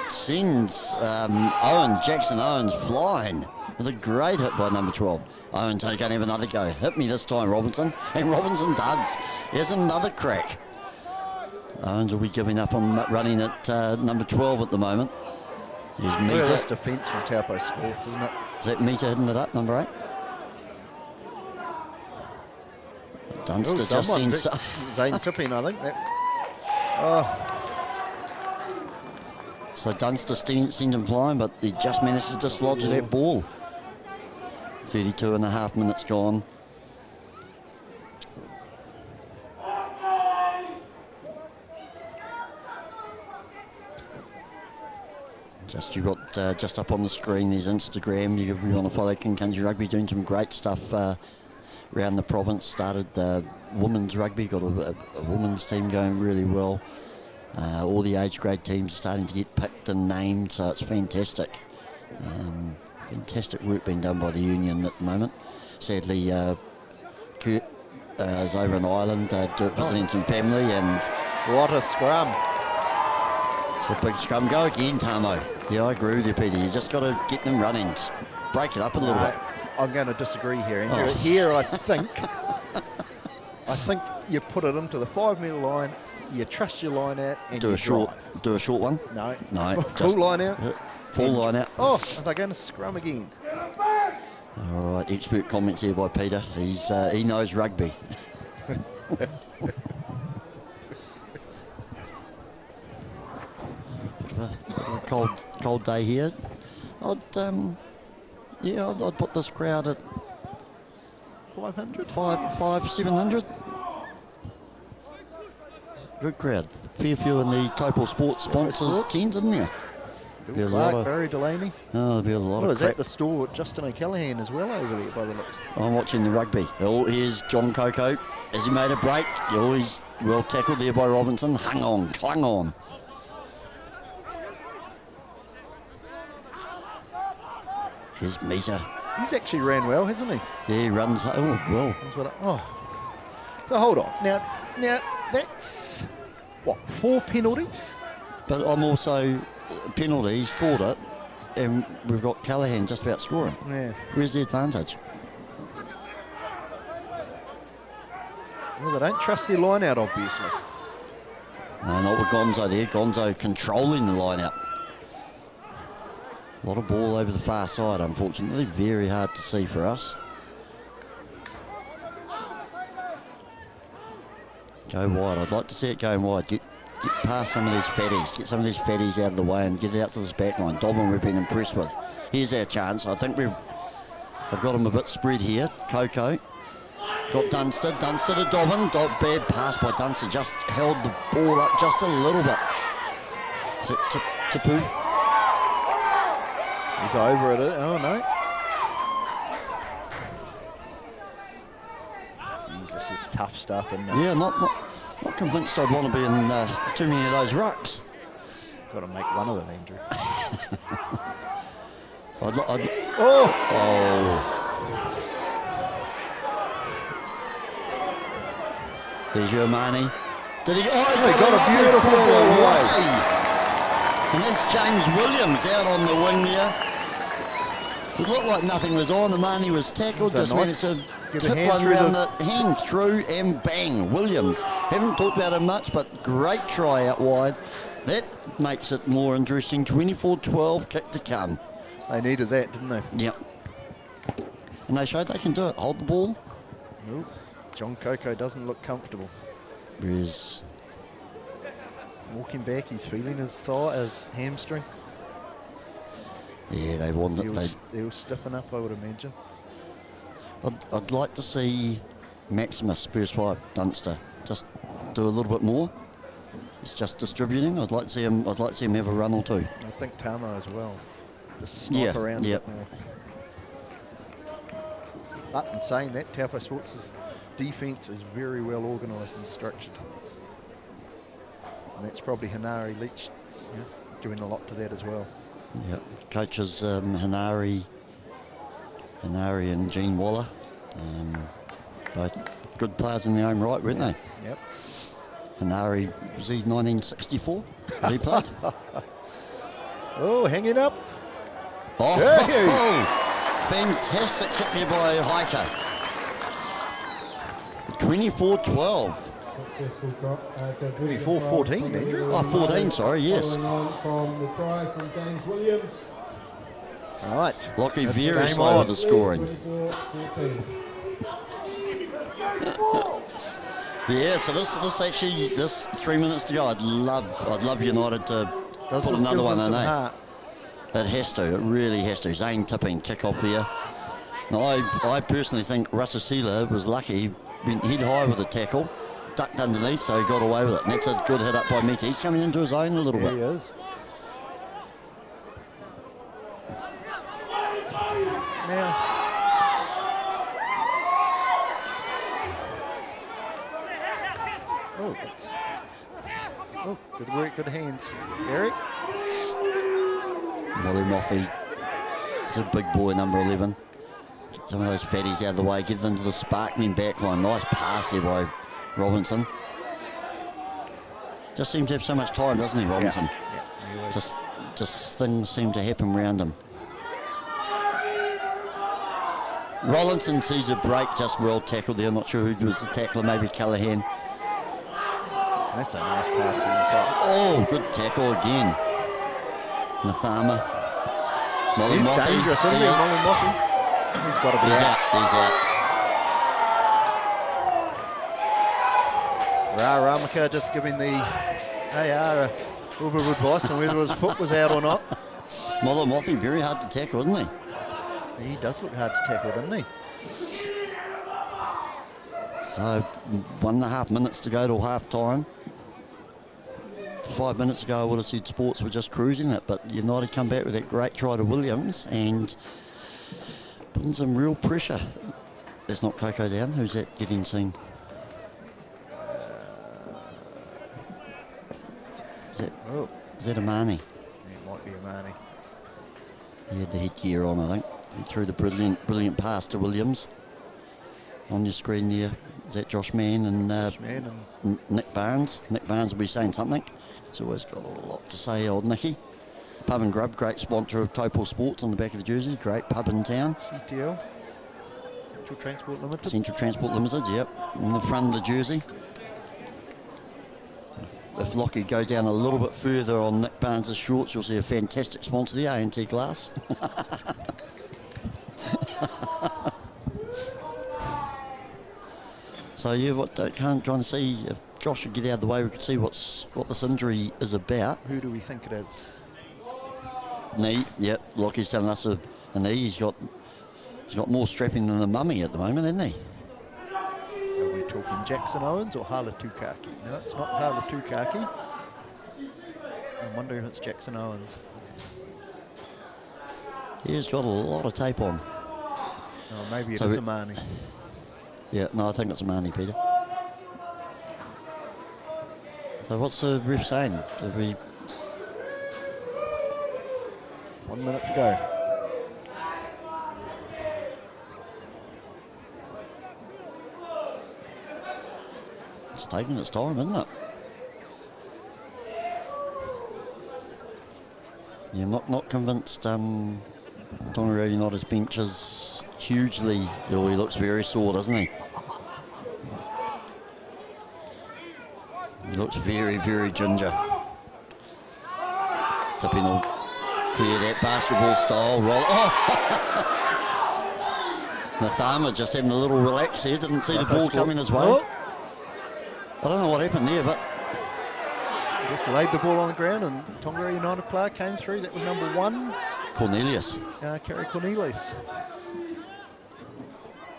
Sends Jackson Owens flying with a great hit by number 12. Owens going to have another go. Hit me this time, Robinson. And Robinson does. Here's another crack. Owens will be giving up on running at number 12 at the moment. Here's
Look at this
Mita.
defence from Taupo Sports, isn't it?
Is that Mita hitting it up, number 8? Dunster just sends...
Zane Tipping, I think.
So Dunster sent him flying, but he just managed to dislodge that ball. 32.5 minutes gone. You got just up on the screen, there's Instagram. You want to follow King Country Rugby, doing some great stuff around the province. Started women's rugby, got a women's team going really well. All the age grade teams are starting to get picked and named, so it's fantastic. Fantastic work being done by the union at the moment. Sadly, Kurt is over in Ireland visiting some family, and
What a scrum.
it's a big scrum. Go again, Tamo. Yeah, I agree with you, Peter. You just got to get them running. Just break it up a little bit.
I'm going to disagree here, Andrew.
Oh.
Here, I think you put it into the 5 metre line, you trust your line out, and
Do
you
a short one.
No.
Just
Full line out.
Full line out.
Oh, are they going to scrum again?
All right, expert comments here by Peter. He knows rugby. Bit of a cold day here. I'd put this crowd at
500?
700. Good crowd. Fair few in the Taupo Sports sponsors tent, isn't there? Be a
Bill
lot
Clark,
of-
Barry Delany.
Oh, there'll be a lot
Oh,
of
is
crap.
that the store Justin O'Callaghan as well over there by the looks?
I'm watching the rugby. Oh, here's John Coco. As he made a break, always well tackled there by Robinson. Clung on. Here's Mita.
He's actually ran well, hasn't he?
Yeah, he runs. Oh, well.
So hold on. Now that's what, 4 penalties?
But I'm also penalties, called it, and we've got Callaghan just about scoring.
Yeah.
Where's the advantage?
Well, they don't trust their line out, obviously.
No, not with Gonzo there. Gonzo controlling the line out. A lot of ball over the far side, unfortunately. Very hard to see for us. Go wide. I'd like to see it going wide. Get past some of these fatties. Get some of these fatties out of the way and get it out to this back line. Dobbin we've been impressed with. Here's our chance. I think I've got him a bit spread here. Coco. Got Dunster. Dunster to Dobbin. Bad pass by Dunster. Just held the ball up just a little bit. Is it Tapu?
He's over it. Oh, no. Jeez, this is tough stuff, isn't it?
Yeah, not convinced I'd want to be in too many of those rucks.
Got to make one of them, Andrew.
Oh! There's your money. Did he? Oh, he
got a beautiful ball away.
And there's James Williams out on the wing there. It looked like nothing was on. The money was tackled. Just managed to tip one around the hand through and bang. Williams. Haven't talked about him much, but great try out wide. That makes it more interesting. 24-12, kick to come.
They needed that, didn't they?
Yep. And they showed they can do it. Hold the ball.
Nope. John Coco doesn't look comfortable.
Whereas
walking back, he's feeling his thigh, his hamstring.
Yeah, they want it.
They'll stiffen up, I would imagine.
I'd like to see Maximus, first pipe, Dunster, just do a little bit more. He's just distributing. I'd like to see him have a run or two.
I think Tamo as well. Just snipe around a bit more. But in saying that, Taupo Sports' defence is very well organised and structured. And that's probably Hanari Leach doing a lot to that as well.
Yeah, coaches Hanari and Gene Waller, both good players in their own right, weren't they?
Yep.
Hanari, was he 1964? Did he played?
Oh, hanging up.
Oh, fantastic kick there by Hiker. 24-12.
24-14, Andrew.
Oh, 14, sorry, yes.
Following on from the try from James Williams.
All right.
Lockie very slow with the scoring.
24-14.
Yeah, so this 3 minutes to go. I'd love United to put another one in, eh? It has to. It really has to. Zane tipping kick off there. Now, I personally think Rasasila was lucky. Went head high with a tackle, ducked underneath, so he got away with it. And that's a good hit up by Meads. He's coming into his own a little bit.
He is. Now, good work, good hands. Eric?
Molly Moffey is a big boy, number 11. Get some of those fatties out of the way, get them into the sparkling back line. Nice pass there by Robinson. Just seems to have so much time, doesn't he, Robinson?
Yeah.
Just things seem to happen around him. Rollinson sees a break, just well tackled there. I'm not sure who was the tackler, maybe Callaghan.
That's a nice pass from the top.
Oh, good tackle again. Nathama. Molly
He's
Moffey.
dangerous, isn't he? Molly Moffey. He's got to be out.
He's out.
Ramaka just giving the AR a little bit of advice on whether his foot was out or not.
Molly Moffey, very hard to tackle, isn't he?
He does look hard to tackle, doesn't he?
So 1.5 minutes to go till half time. 5 minutes ago I would have said Sports were just cruising it, but United come back with that great try to Williams and putting some real pressure. There's not Coco down. Who's that getting seen? Is that Amani?
It might be Amani.
He had the headgear on, I think. He threw the brilliant pass to Williams. On your screen there, is that Josh Mann and Nick Barnes? Nick Barnes will be saying something. He's always got a lot to say, old Nicky. Pub and Grub, great sponsor of Taupo Sports on the back of the jersey. Great pub in town.
CTL, Central Transport Limited.
Central Transport Limited, yep, on the front of the jersey. If Lockie go down a little bit further on Nick Barnes' shorts, you'll see a fantastic sponsor there, A&T Glass. So yeah, trying to see if Josh would get out of the way, we could see what this injury is about.
Who do we think it is?
Knee, yep. Lockie's telling us a knee. He's got more strapping than the mummy at the moment, hasn't he?
Are we talking Jackson Owens or Hala Tukaki? No, it's not Hala Tukaki. I wonder if it's Jackson Owens.
He's got a lot of tape on.
Oh, maybe it is Amani.
Yeah, no, I think it's Amani, Peter. So what's the ref saying?
1 minute to go.
It's taking its time, isn't it? Yeah, I'm not convinced Tonagriro United's bench is hugely... Oh, he looks very sore, doesn't he? He looks very, very ginger. Tipping will clear that basketball style roll. Oh! Nathama just having a little relax here, didn't see the ball coming his way.
Oh.
I don't know what happened there, but...
Just laid the ball on the ground and Tonagriro United player came through. That was number 1.
Cornelius.
Kerry Cornelius.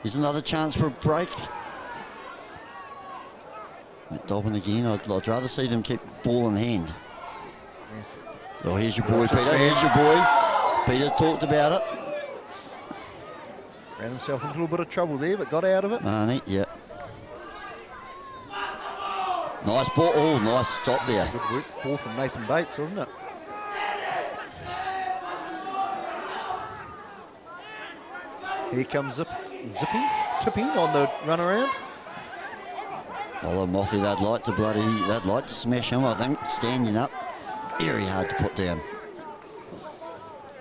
Here's another chance for a break. That Dobbin again. I'd rather see them keep ball in hand.
Yes.
Oh, here's your boy, Peter. Here's your boy. Peter talked about it.
Ran himself into a little bit of trouble there, but got out of it.
Marnie, yeah. Nice ball. Oh, nice stop there.
Good work. Ball from Nathan Bates, wasn't it? Here comes tipping on the run around.
Well, Moffy, they'd like to smash him, I think, standing up. Very hard to put down.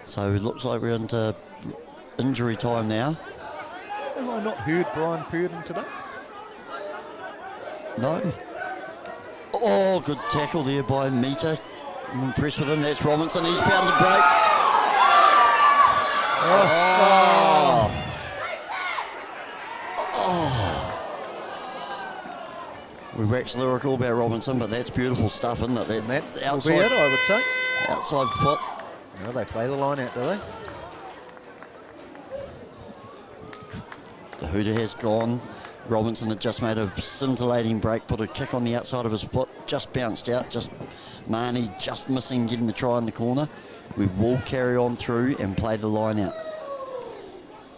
So it looks like we're into injury time now.
Have I not heard Brian Purden today?
No. Oh, good tackle there by Meter. I'm impressed with him. That's Robinson. He's found a break. Oh. We waxed lyrical about Robinson, but that's beautiful stuff, isn't it? That outside,
it, I would say.
Outside foot.
No, they play the line out, do they?
The hooter has gone. Robinson had just made a scintillating break, put a kick on the outside of his foot, just bounced out, just Marnie just missing getting the try in the corner. We will carry on through and play the line out.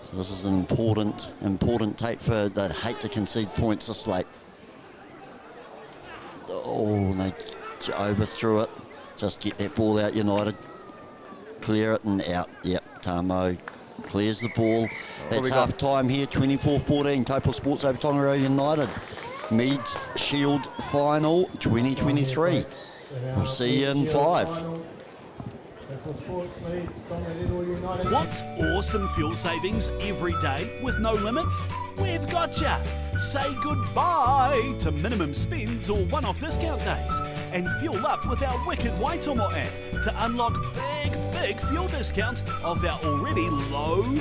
So this is an important take for, they'd hate to concede points this late. Oh, they overthrew it. Just get that ball out, United. Clear it and out. Yep, Tamo clears the ball. That's half time here, 24-14. Taupo Sports over Tonagriro United. Meads Shield Final 2023. We'll see you in 5.
Want awesome fuel savings every day with no limits? We've got ya! Say goodbye to minimum spends or one-off discount days and fuel up with our wicked Waitomo app to unlock big fuel discounts off our already low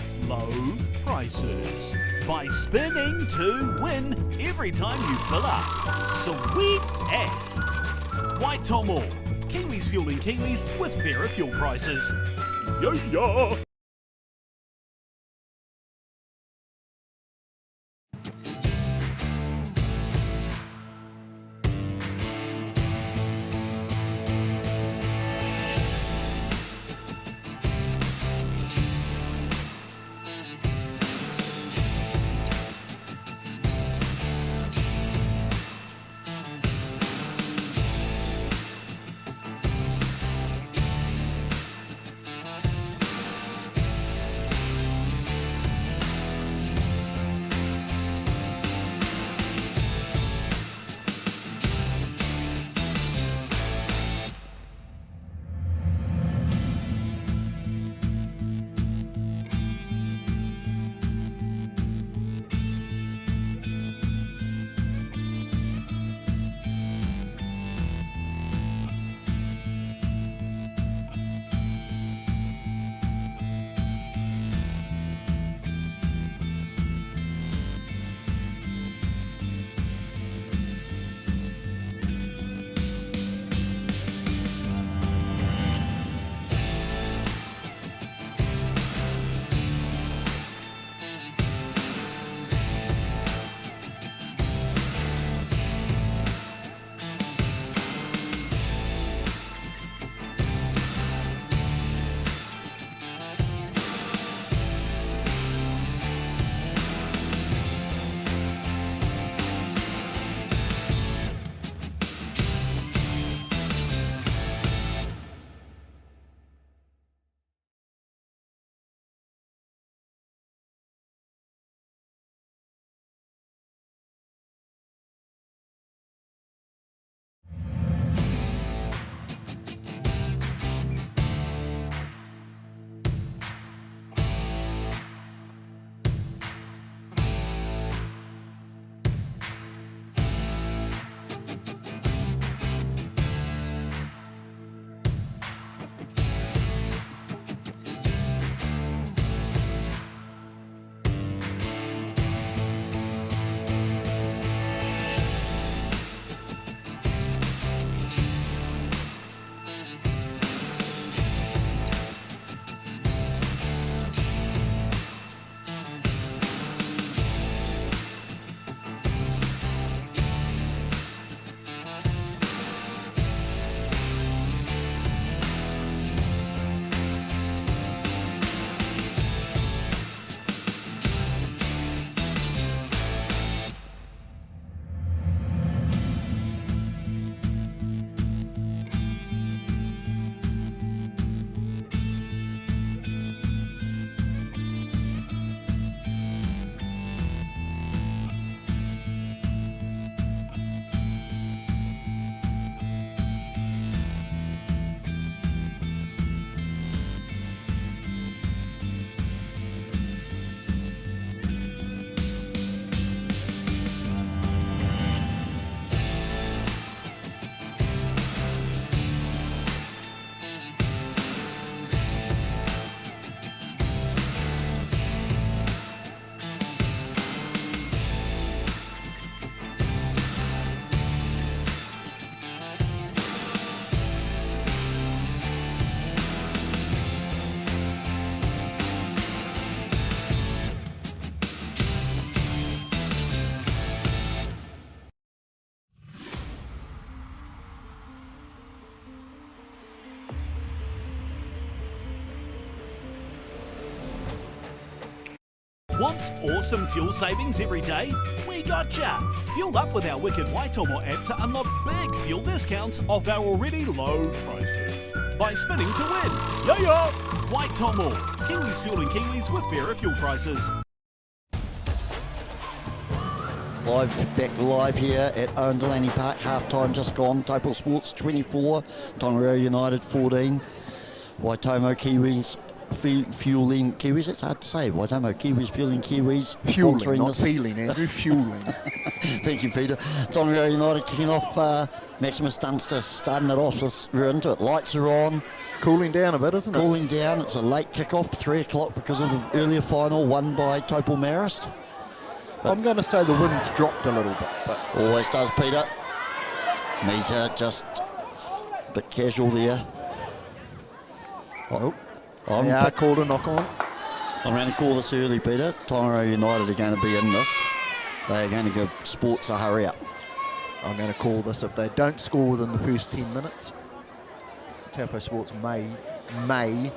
prices. By spinning to win every time you fill up. Sweet as! Waitomo. Kiwis fueling Kiwis with fairer fuel prices. Yeah! Want awesome fuel savings every day? We gotcha! Fuel up with our wicked Waitomo app to unlock big fuel discounts off our already low prices. By spinning to win. Yeah! Waitomo. Kiwis fueling Kiwis with fairer fuel prices.
Back live here at Owen Delany Park. Half time just gone. Taupo Sports 24, Tonagriro United 14. Waitomo Kiwis fueling Kiwis. That's hard to say. Waitomo Kiwis fueling Kiwis.
Fueling, not feeling, Andrew. Fueling.
Thank you, Peter. Tonagriro United kicking off. Maximus Dunster starting it off. We're into it. Lights are on.
Cooling down a bit, isn't it?
Cooling down. It's a late kickoff, 3 o'clock because of the earlier final won by Taupo Marist.
I'm going to say the wind's dropped a little bit, but
always does, Peter. Meads just a bit casual there.
I called a knock on.
I'm going to call this early, Peter. Tonagriro United are going to be in this. They are going to give Sports a hurry up.
I'm going to call this if they don't score within the first 10 minutes. Taupo Sports may.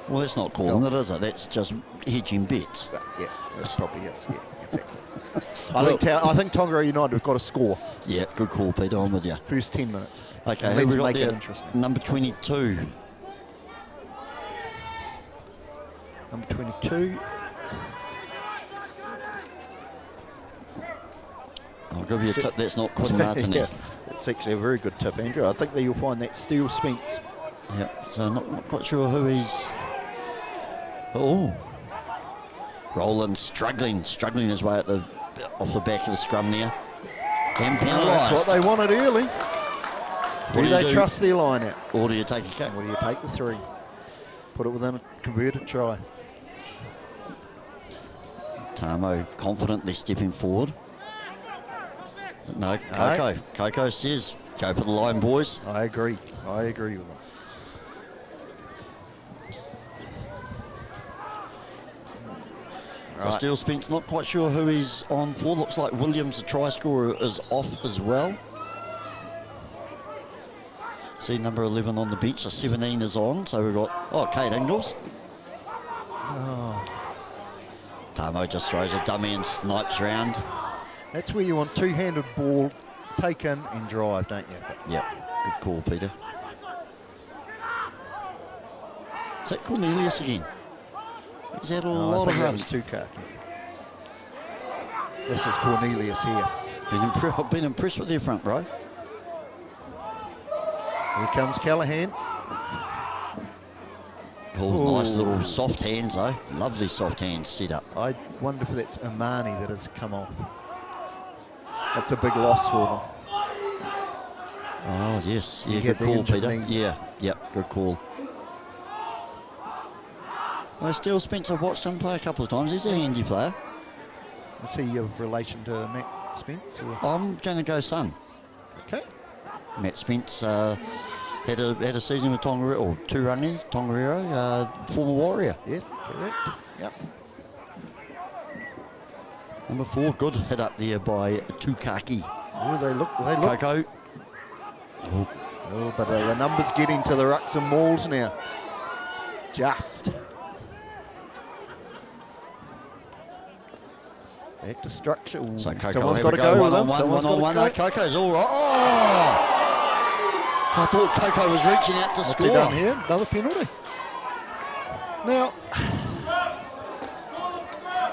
Well, that's not calling it, is it? That's just hedging bets.
Yeah, that's probably it. Yeah, exactly. I think Tonagriro United have got a score.
Yeah, good call, Peter. I'm with you.
First 10 minutes.
Okay,
let's
who we
make
got
it
there?
interesting.
Number 22.
Number 22.
I'll give you a tip. That's not Quinn Martin.
Yeah, it's actually a very good tip, Andrew. I think that you'll find that Steele Spence.
Yeah, so not quite sure who he's. Oh, Roland struggling his way off the back of the scrum there. And penalised.
That's what they wanted early. Do they trust their line out?
Or do you take a kick?
Or do you take the 3? Put it within a converted try.
Tamo confidently stepping forward. No, Coco. Coco says, go for the line, boys.
I agree with him.
Right. Steele Spence, not quite sure who he's on for. Looks like Williams, the try scorer, is off as well. See number 11 on the bench, the 17 is on. So we've got, Kate Ingles. Tamo just throws a dummy and snipes round.
That's where you want two-handed ball taken and drive, don't you?
Yep, good call, Peter. Is that Cornelius again? He's had a lot of runs.
Too khaki. This is Cornelius here.
I've been impressed with their front row.
Here comes Callahan.
Oh, nice little soft hands, though. Lovely soft hands set up.
I wonder if that's Imani that has come off. That's a big loss for them.
Oh, yes. Yeah, good call, Peter. Yeah, yep, good call. Well, Steele Spence, I've watched him play a couple of times. He's a handy player.
Is he of relation to Matt Spence? Or?
I'm going to go son.
Okay.
Matt Spence had a season with Tonagriro, or 2 runnies, Tonagriro, former Warrior.
Yeah, correct. Yep.
Number 4, good hit up there by Tukaki.
Oh, they look.
Coco.
Oh, but the numbers getting to the rucks and mauls now. Just. Back to structure. Ooh,
So Coco
someone's got to go with him.
One on one. Coco's all right. Oh! I thought Coco was reaching out to score.
What's he done here? Another penalty. Now,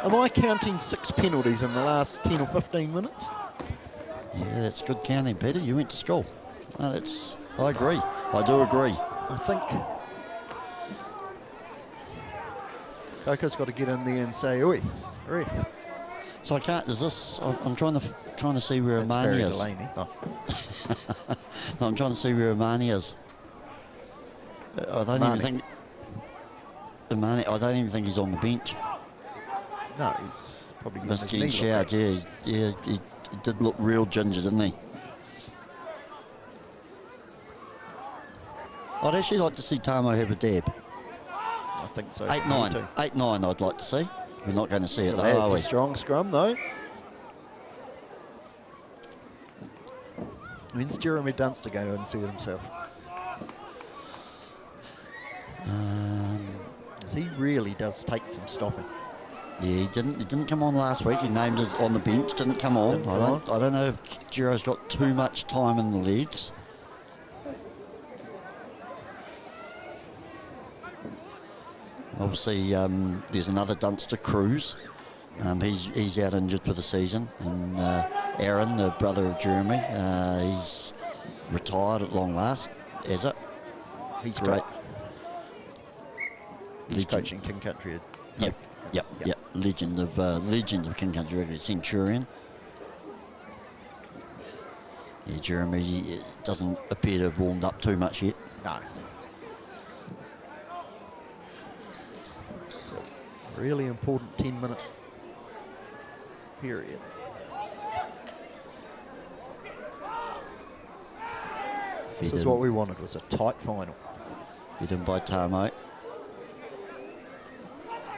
am I counting 6 penalties in the last 10 or 15 minutes?
Yeah, that's good counting, Peter. You went to school. No, I agree. I do agree.
I think Coco's got to get in there and say, "Oi, ref."
So I can't. Is this? I'm trying to see where Imani is.
Delany. Oh.
No, I'm trying to see where Imani is. I don't even think Imani. I don't even think he's on the bench.
No, he's probably
getting showered. Yeah, he did look real ginger, didn't he? I'd actually like to see Tamo have a dab.
I think so.
8-9. 8-9 I'd like to see. We're not going to see it though, are
It's
we?
a strong scrum though. When's Jeremy Dunster going to insert himself? Because he really does take some stopping.
Yeah, he didn't come on last week. He named us on the bench. Didn't come on. I don't know if Giro's got too much time in the legs. Obviously, there's another Dunster, Cruz. He's out injured for the season, and Aaron, the brother of Jeremy, he's retired at long last. Is it?
He's
great.
He's coaching King Country.
Yep. Legend of King Country Rugby, Centurion. Yeah, Jeremy doesn't appear to have warmed up too much yet.
No. Really important 10-minute period. This is what we wanted, was a tight final.
Fed in by Taupo.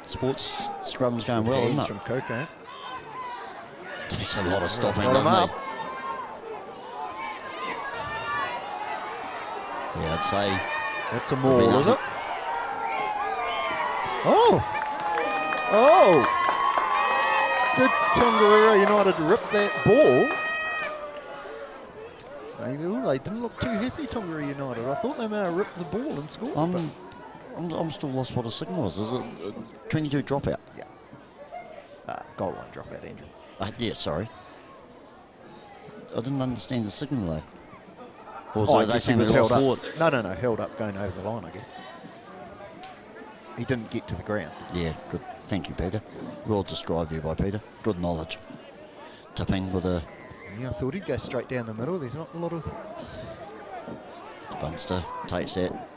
Sports scrum's going well, isn't it?
From Coco.
Takes a lot of stopping,
Got him
doesn't
up.
he? Yeah, I'd say
That's a maul, is it? Oh! Did Tonagriro United rip that ball? Maybe they didn't look too happy, Tonagriro United. I thought they may have ripped the ball and scored.
I'm still lost what a signal was. Is it a 22 dropout?
Yeah. Goal line dropout, Andrew.
Yeah, sorry. I didn't understand the signal though. Or
I
they
guess he
saying
was
they
held
lost
up.
forward?
No, held up going over the line, I guess. He didn't get to the ground.
Yeah, good. Thank you, Peter. Well described there by Peter. Good knowledge. Tipping with a
Yeah, I thought he'd go straight down the middle. There's not a lot of...
Dunster takes that.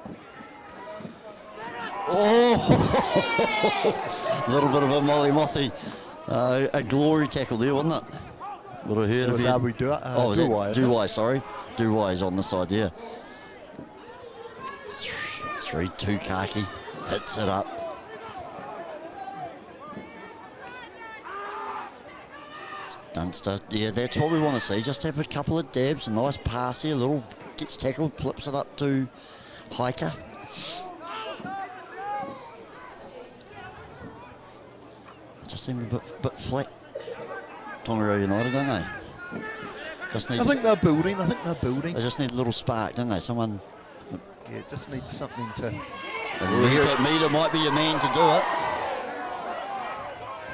Oh! A little bit of a molly mothy. A glory tackle there, wasn't it? Would have heard
It
of
was
it.
Duwai,
Duwai, sorry. Duwai's on the side, yeah. 3-2 Kaki. Hits it up. Dunster, yeah, that's what we want to see. Just have a couple of dabs, a nice pass here, a little gets tackled, flips it up to Hiker. Just seem a bit flat. Tonagriro United, don't they? Just need
I think they're building.
They just need a little spark, don't they? Someone.
Yeah, it just needs something to...
And Meads might be your man to do it.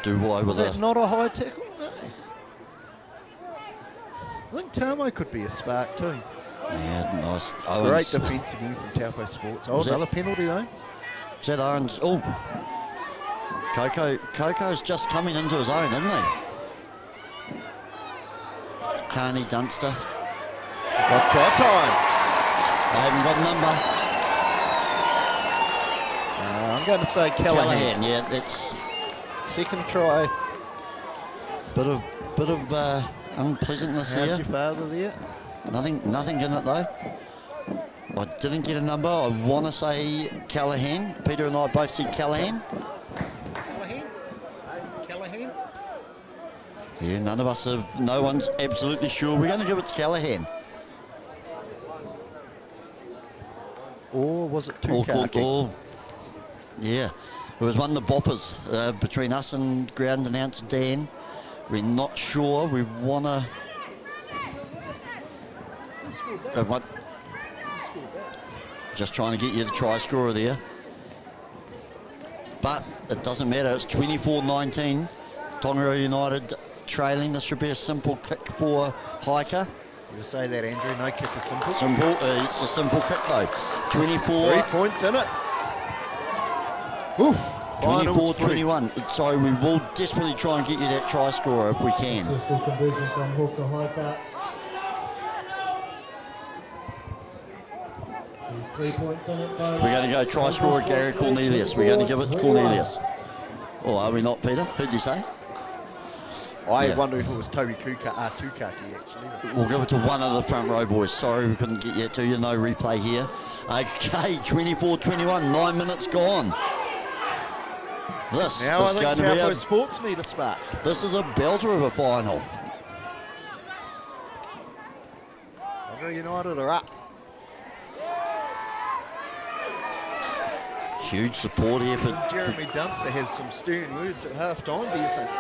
Duwai with
Is that not a high tackle? No. I think Taupo could be a spark too.
Yeah, nice.
Great
Owens.
defence again from Taupo Sports. Oh,
Was
another penalty though.
Is that Owens? Oh. Coco's just coming into his own, isn't he? Carney Dunster.
Got try time.
They haven't got a number.
I'm going to say Callahan.
Yeah, that's
Second try.
bit of unpleasantness
How's
here.
your father there?
Nothing in it though. I didn't get a number. I want to say Callahan. Peter and I both said Callahan.
Callahan?
Yeah, none of us have. No one's absolutely sure. We're going to give it to Callahan.
Or was it Tukaki?
Yeah, it was one of the boppers between us and ground announcer Dan. We're not sure. We want to. Just trying to get you the try scorer there. But it doesn't matter. It's 24-19. Tonagriro United trailing. This should be a simple kick for Hiker.
You say that, Andrew. No kick is simple.
Simple. It's a simple kick though. 24.
3 points in it. Oof.
24-21. So we will desperately try and get you that try scorer if we can.
Successful conversion from Hooker Hiker. 3 points on it.
We're going to go try scorer Gary Cornelius. We're going to give it to Cornelius. Or are we not, Peter? Who'd you say?
I wondered if it was Toby Tukaki actually.
We'll give it to one of the front row boys. Sorry we couldn't get you to you. No replay here. Okay, 24-21. 9 minutes gone. This
Now
is
I
going
think
to be
Taupo
a.
Sports need a spark.
This is a belter of a final.
Tonagriro United are up.
Huge support here for
Jeremy Dunster have some stern words at half time, do you think?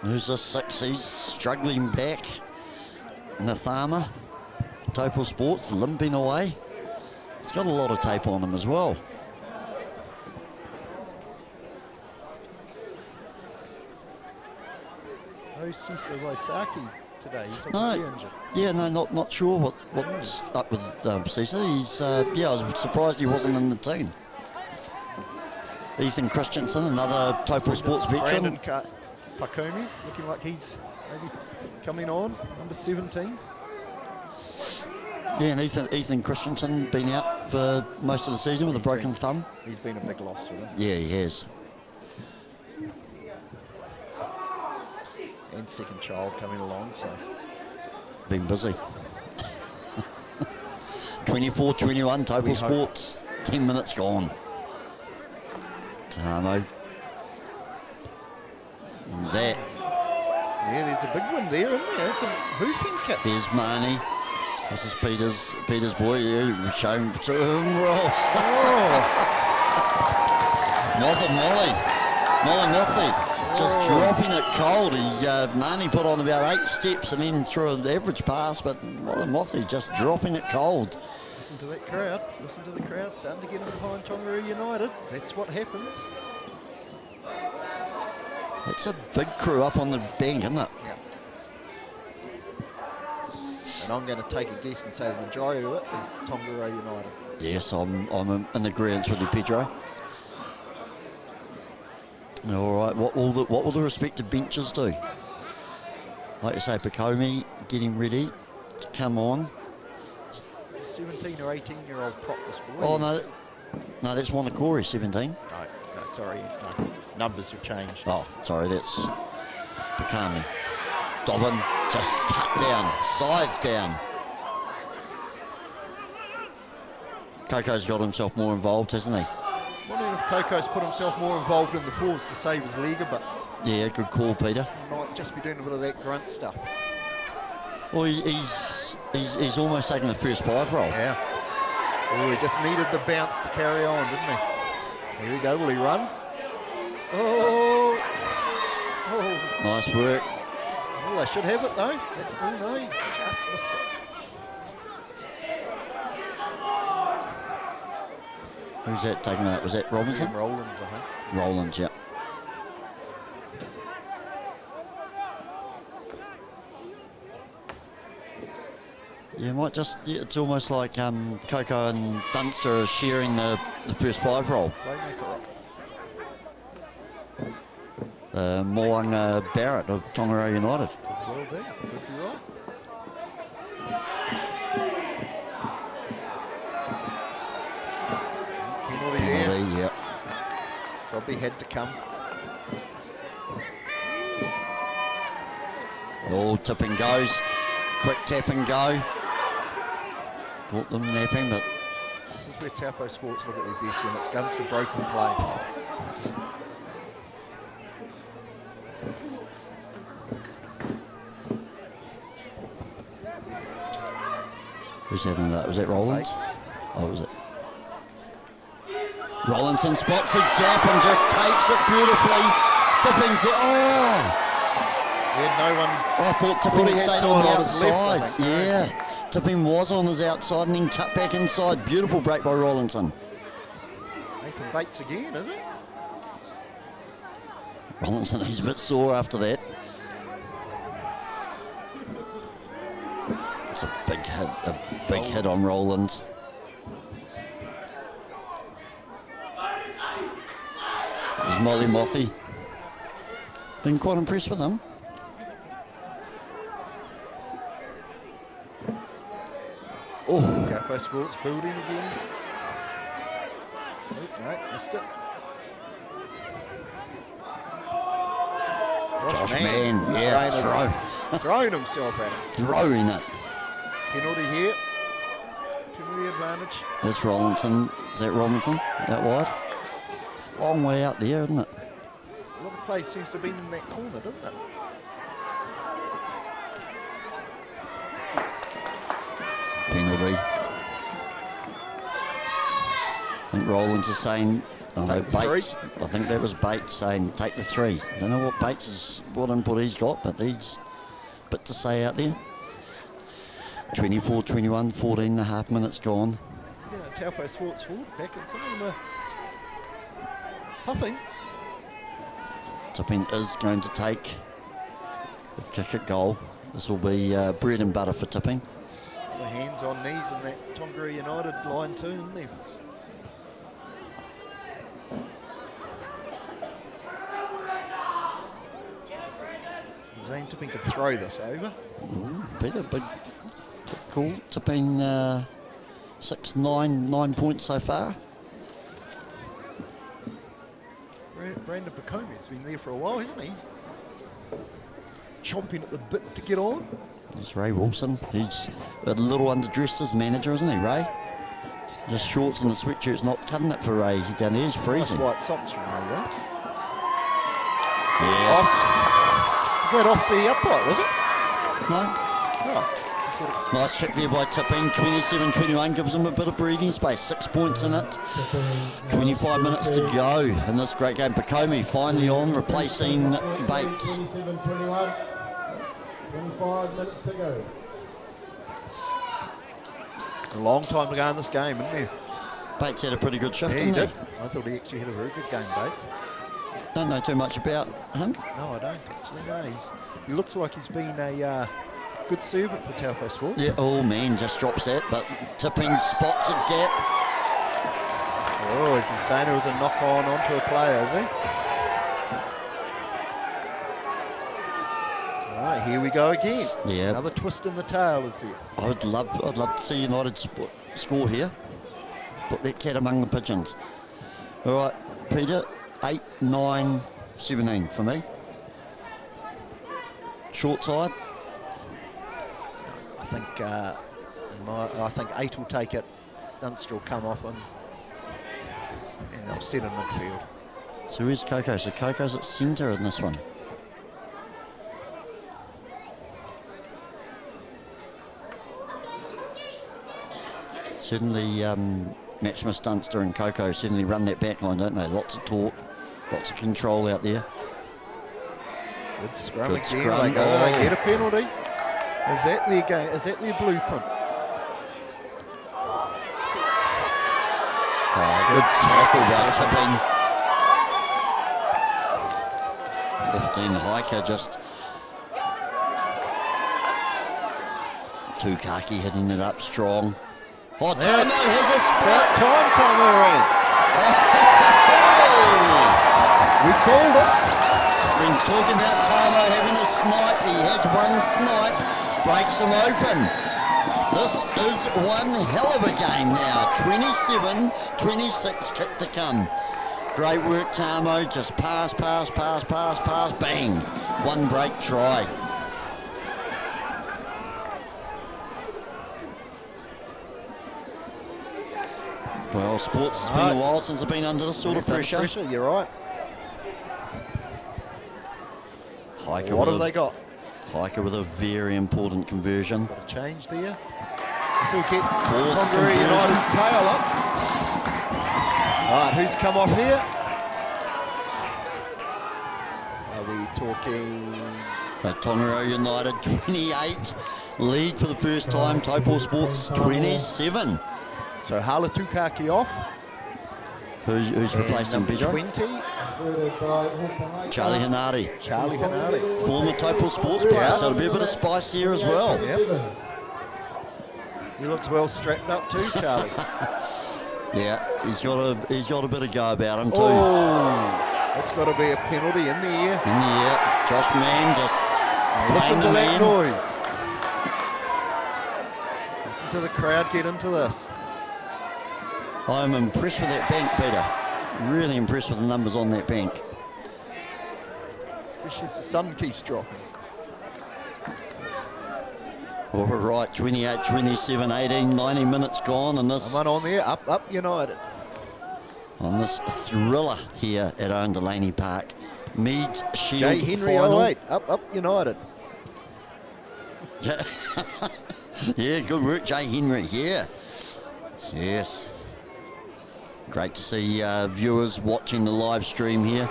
who's the 6. He's struggling back. Nathama, Taupo Sports, limping away. He's got a lot of tape on him as well.
No Sisa Waisaki today. He's
No,
obviously injured.
yeah, no, not sure what's up with Cesar. He's yeah, I was surprised he wasn't in the team. Ethan Christensen, another Taupo Sports veteran.
Brandon Pakumi, looking like he's maybe coming on, number 17.
Yeah, and Ethan Christensen been out for most of the season with a broken thumb.
He's been a big loss for them.
Yeah, he has.
And second child coming along, so.
Been busy. 24-21, Taupo
We hope.
Sports. 10 minutes gone. Tamo. That.
Yeah, there's a big one there, isn't there? It's a hoofing kit.
Here's Marnie. This is Peter's boy. Yeah, show him. Roll. Molly Moffy. Just dropping it cold. Marnie put on about 8 steps and then threw an average pass, but Molly Moffy just dropping it cold.
Listen to that crowd. Listen to the crowd starting to get in behind Tonagriro United. That's what happens.
It's a big crew up on the bank, isn't it?
Yeah. And I'm going to take a guess and say the majority of it is Tonagriro United.
Yes, I'm in agreement with you, Pedro. All right, what will the respective benches do? Like you say, Pacomi getting ready to come on.
17 or 18-year-old prop this boy.
Oh, no, that's Wanakori, 17.
No, sorry. No. Numbers have changed.
Oh, sorry, that's Pacomi. Dobbin just cut down, scythe down. Coco's got himself more involved, hasn't he?
Wondering if Coco's put himself more involved in the forwards to save his lega, but
Yeah, good call, Peter.
he might just be doing a bit of that grunt stuff.
Well, he's almost taken the first 5 roll.
Yeah. Oh, he just needed the bounce to carry on, didn't he? Here we go. Will he run? Oh.
Nice work.
Oh, they should have it though. Oh no, he just missed it.
Who's that taking that? Was that Robinson?
Rollins, I think.
Rollins, yeah. Yeah, it's almost like Coco and Dunster are sharing the first 5 roll.
Playmaker up.
Moang Barrett of Tonagriro United.
Could well be. Could be right. Penalty there.
Penalty, yeah.
Probably had to come.
Oh, tip and goes. Quick tap and go. Caught them napping, but
This is where Taupo Sports look at their best when it comes to broken play.
who's having that? Was that Rollins?
Bates.
Oh, was it? Rollinson spots a gap and just takes it beautifully. Tipping's it. Oh!
He had no one.
I thought Tipping
Well, he
had
had
stayed on the
someone
other
else left, I
side.
think, no?
Yeah. Tipping was on his outside and then cut back inside. Beautiful break by Rollinson.
Nathan Bates again, is it?
Rollinson, he's a bit sore after that. It's a big hit on Rollins. There's Molly Mothy. Been quite impressed with him. Oh,
Taupo Sports building again. Oh, no, missed it.
Josh Mann, yeah,
throwing himself at it.
throwing it.
Penalty here. Penalty advantage.
That's Rollinson. Is that Robinson? That wide? It's a long way out there, isn't it?
A lot of play seems to have been in that corner, doesn't it?
Penalty. I think Rollins is saying
Take the
Bates, I think that was Bates saying take the 3. Don't know what Bates is, what input he's got, but he's a bit to say out there. 24-21, 14 and a half minutes gone.
Yeah, Taupo Sports forward pack, and some of them are puffing.
Tipping is going to take a kick at goal. This will be bread and butter for Tipping.
The hands on knees in that Tonagriro United line too, isn't there? Zane Tipping could throw this over.
Peter, big call. Tipping 9 points so far.
Brandon Pacomi's been there for a while, hasn't he? He's chomping at the bit to get on.
There's Ray Wilson. He's a little underdressed as manager, isn't he, Ray? Just shorts and the sweatshirt's not cutting it for Ray. Down there, he's freezing.
Nice white socks from Ray, though.
Yes.
Is that off the upright, was it?
No.
Oh.
Nice kick there by Tipping. 27-21 gives him a bit of breathing space. 6 points in it. 25 minutes to go in this great game. Pacomi finally on, replacing Bates.
27-21. 25 minutes to go.
A long time to go in this game, isn't there?
Bates had a pretty good shift,
Yeah, he
didn't
did. I thought he actually had a very good game, Bates.
Don't know too much about him.
No, I don't actually. No, he looks like he's been a good servant for Taupo Sports.
Yeah, oh man, just drops that, but Tipping spots a gap.
Oh, is he saying it was a knock on onto a player, is he? All right, here we go again.
Yeah.
Another twist in the tail, is it?
I'd love to see United score here. Put that cat among the pigeons. All right, Peter, 8, 9, 17 for me. Short side.
I think 8 will take it. Dunster will come off and they'll sit in midfield.
So where's Coco? So Coco's at centre in this one. Certainly, Matchmas Dunster and Coco certainly run that back line, don't they? Lots of talk, lots of control out there.
Good scrum
Good
again.
scrum.
They get a penalty. Is that their game? Is that their blueprint?
Oh, good tackle by Tipping. 15 hiker just. Tukaki hitting it up strong. Oh, Tomo has a spot.
Tomo ran. We called it.
Been talking about Taupo having a snipe. He has one snipe, breaks him open. This is one hell of a game now. 27-26 kick to come. Great work, Taupo. Just pass, bang. One break try. Well, sports has been a while since I've been under this sort of pressure.
You're right.
Hiker
What have they got?
Hiker with a very important conversion.
Got a change there. This will get
Fourth
Tonagriro
conversion.
United's tail up. All right, who's come off here? Are we talking?
So Tonagriro United 28, lead for the first time. Taupo Sports 27.
So Hala Tukaki off.
Who's replacing
number
Pedro?
20,
Charlie Hanari,
Charlie Hanari.
former Taupo Sports player, so it'll be a bit of spice here as well.
Yep. He looks well strapped up too, Charlie.
Yeah, he's got a bit of go about him too.
Oh, that's got to be a penalty in the air.
In the air, Josh Mann just
Listen
playing
to
the
that
man.
noise. Listen to the crowd get into this.
I'm impressed with that bank, Peter. Really impressed with the numbers on that bank.
Especially as the sun keeps dropping.
All right, 28, 27, 18, 90 minutes gone in this,
Come on there, up United.
on this thriller here at Owen Delany Park. Meads Shield
Jay Henry
final.
08, up United.
Yeah, good work, Jay Henry. Yeah. Yes. Great to see viewers watching the live stream here.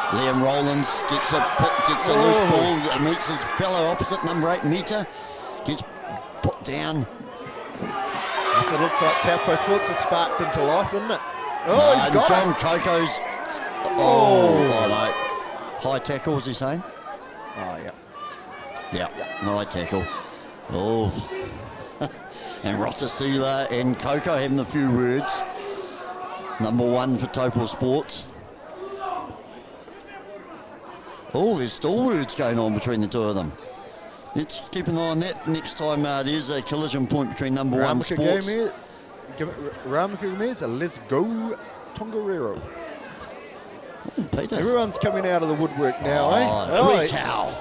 Liam Rowlands gets a loose ball, meets his fellow opposite, number 8, Mita. Gets put down.
This it looks like Taupo Sports has sparked into life, isn't it? Oh, he's got
John
it.
Coco's. Oh, no. High tackle, was he saying?
Oh, yeah.
Yeah, high tackle. Oh. And Rotasila and Coco having a few words. Number 1 for Taupo Sports. Oh, there's still words going on between the two of them. Let's keep an eye on that next time there's a collision point between number 1 Sports.
Ramaka Meads, let's go Tonagriro.
Peter.
Everyone's coming out of the woodwork now,
Holy cow.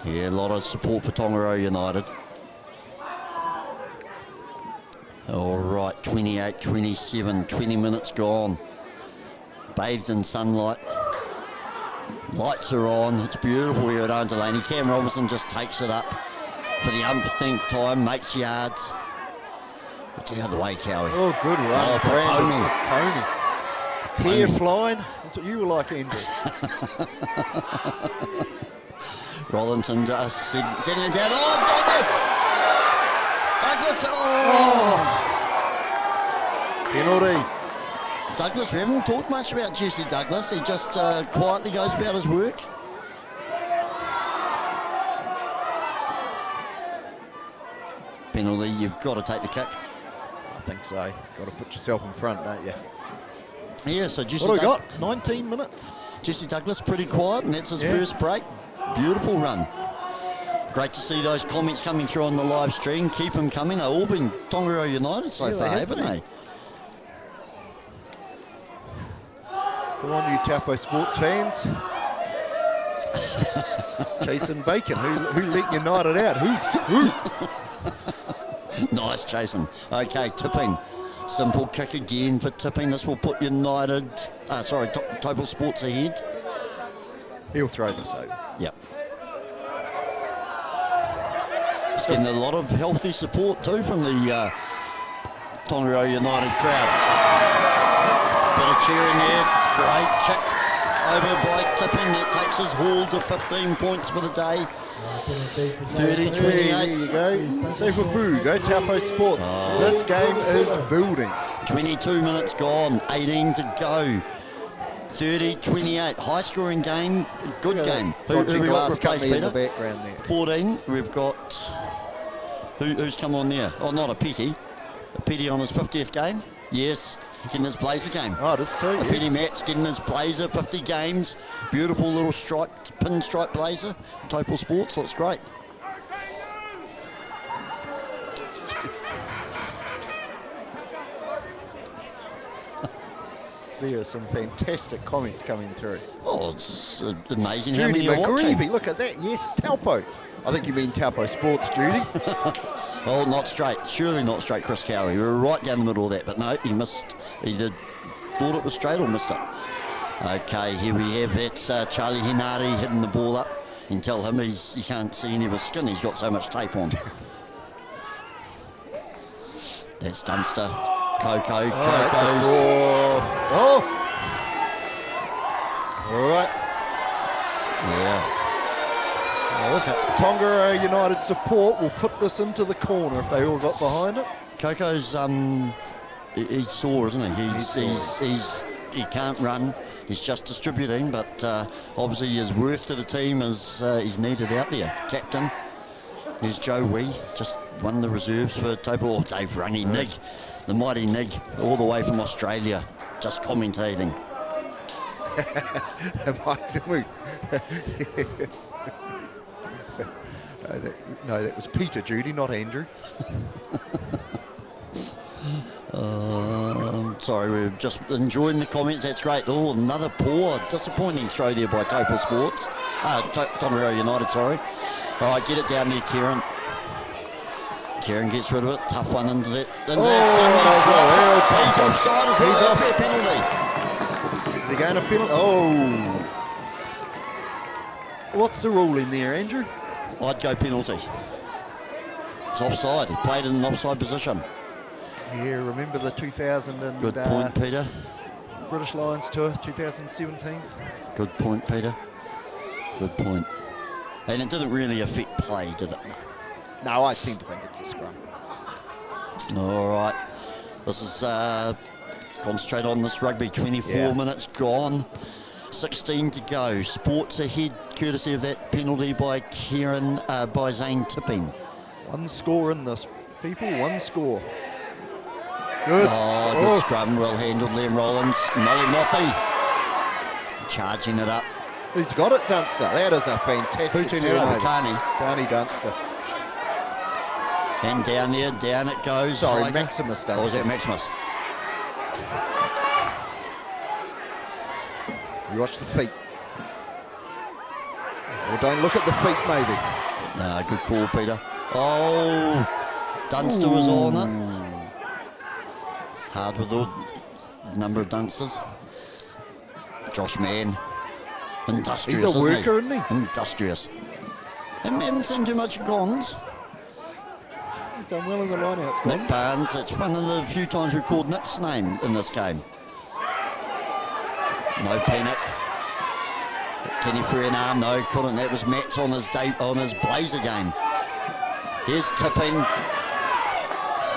Yeah, a lot of support for Tonagriro United. All right, 28-27, 20 minutes gone. Bathed in sunlight. Lights are on. It's beautiful here at Delany. Cam Robinson just takes it up for the umpteenth time, makes yards. Get out of the way, Cowie.
Oh, good run.
Brandon
Coney. Clear flying. That's what you were like, Andrew.
Rollinson just setting it down. Oh, Douglas! Oh!
Penalty.
Douglas, we haven't talked much about Jesse Douglas. He just quietly goes about his work. Penalty, you've got to take the kick.
I think so. Got to put yourself in front, don't you?
Yeah, so Jesse
What do we got? 19 minutes.
Jesse Douglas pretty quiet, and that's his first break. Beautiful run. Great to see those comments coming through on the live stream. Keep them coming. They've all been Tonagriro United so far, haven't they?
Come on, you Taupo Sports fans. Jason Bacon, who let United out? Who?
Nice, Jason. Okay, tipping. Simple kick again for tipping. This will put United, Taupo Sports ahead.
He'll throw this over.
Yep. It's getting a lot of healthy support too from the Tonagriro United crowd. Bit of cheering there. Great kick over by tipping. That takes his haul to 15 points for the day. 30-28.
There you go. Super boo. Go Taupo Sports. This game is building.
22 minutes gone. 18 to go. 30-28. High scoring game. Good game. Who we got replaced, Peter?
In the background there.
14. We've got... Who's come on there? Oh, not a Petty. A Petty on his 50th game. Yes. Getting his Blazer game.
Oh, this too, yes.
Petty Matt's getting his Blazer, 50 games. Beautiful little striped, pinstripe Blazer. Taupo Sports, looks great.
There are some fantastic comments coming through.
Oh, it's amazing
Judy
how many are watching.
McGreevy, look at that. Yes, Taupo. I think you mean Taupo Sports, Judy.
Oh, not straight. Surely not straight, Chris Cowie. We were right down the middle of that, but no, he missed. He thought it was straight or missed it. Okay, here we have that's Charlie Hinari hitting the ball up. You can tell him you can't see any of his skin. He's got so much tape on. That's Dunster. Coco's.
Oh! All right.
Yeah.
This Tonagriro United support will put this into the corner if they all got behind it.
Coco's he's sore, isn't he? He can't run. He's just distributing, but obviously his worth to the team is needed out there. Captain, there's Joe Wee, just won the reserves for Taupo. Oh, Dave Rungy, Nig, the mighty Nig, all the way from Australia, just commentating.
No, that was Peter, Judy, not Andrew.
Sorry, we're just enjoying the comments. That's great. Oh, another poor, disappointing throw there by Taupo Sports. Tonagriro United, sorry. All right, get it down there, Kieran. Kieran gets rid of it. Tough one into that. He's offside as well. He's off. Penalty.
Is he going to penalty? Oh. What's the rule in there, Andrew?
I'd go penalty. It's offside. He played in an offside position.
Yeah, remember the 2000 and
Good point, Peter.
British Lions Tour 2017?
Good point, Peter. Good point. And it didn't really affect play, did it?
No, I tend to think it's a scrum.
All right. This is gone straight on this rugby. 24 minutes gone. 16 to go. Sports ahead, courtesy of that penalty by by Zane Tipping.
One score in this, people. One score. Good.
Good scrum. Well handled, Liam Rollins. Molly Moffey charging it up.
He's got it, Dunster. That is a fantastic
Booting it up, Carney.
Carney Dunster.
And down there, down it goes.
Sorry,
Hiker.
Maximus Dunster.
Or was that Maximus?
You watch the feet. Or don't look at the feet, maybe.
No, good call, Peter. Oh, Dunster was on it. It's hard with the number of Dunsters. Josh Mann. Industrious,
He's a worker, isn't he?
Industrious. Haven't seen too much Gons.
He's done well in the line-outs.
Nick Barnes, it's one of the few times we called Nick's name in this game. No panic. Kenny Freeman, no, couldn't. That was Matt's on his Blazer game. Here's Tipping.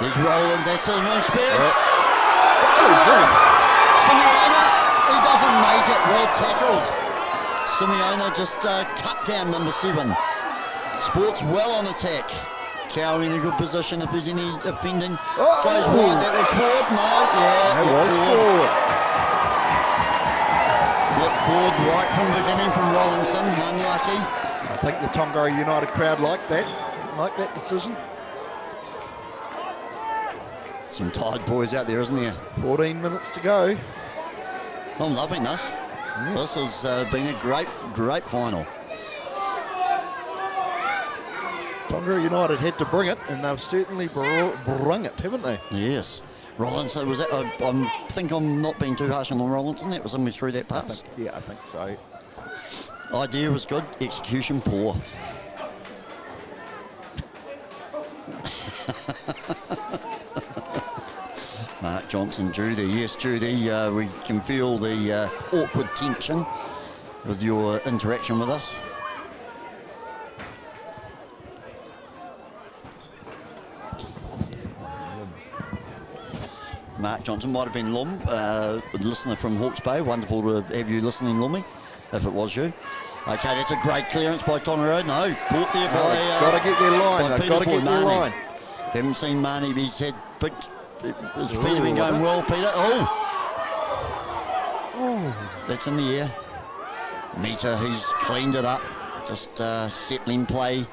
There's Rollins. That's his own Spears. Simeona, he doesn't make it. Well tackled. Simeona just cut down number 7. Sports well on attack. Cow in a good position if there's any offending. Goes wide. That was forward. No, yeah.
That was forward.
Look forward right from the beginning from Rollinson. Unlucky.
I think the Tonagriro United crowd liked that decision.
Some tired boys out there, isn't there?
14 minutes to go.
I'm loving this. Yeah. This has been a great final.
Tonagriro United had to bring it, and they've certainly brung it, haven't they?
Yes. Rollinson, was that? I think I'm not being too harsh on Rollinson. That was him who threw that pass.
I think so.
Idea was good, execution poor. Mark Johnson, Judy. Yes, Judy, we can feel the awkward tension with your interaction with us. Mark Johnson might have been Lum, a listener from Hawke's Bay. Wonderful to have you listening, Lummy, if it was you. Okay, that's a great clearance by Tonagriro. No, caught there by...
got to get their line.
They've
got to get their line.
Haven't seen Marnie, but he's had big... His feet have been going well, Peter. Oh! That's in the air. Meter, he's cleaned it up. Just settling play.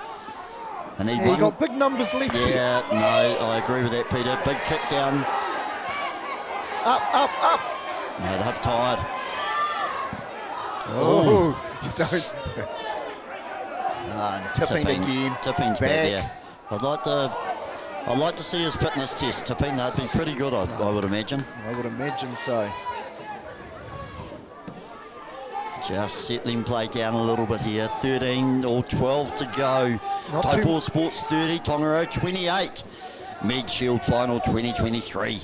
And he
got big numbers left here.
Yeah, no, I agree with that, Peter. Big kick down.
Up.
No, they're tired.
Oh, don't. Tipping again.
Tipping's back there. I'd like to see his fitness test. Tipping, that'd be pretty good, I would imagine.
I would imagine so.
Just settling play down a little bit here. 13 or 12 to go. Taupo Sports 30, Tonagriro 28. Mid-Shield Final 2023.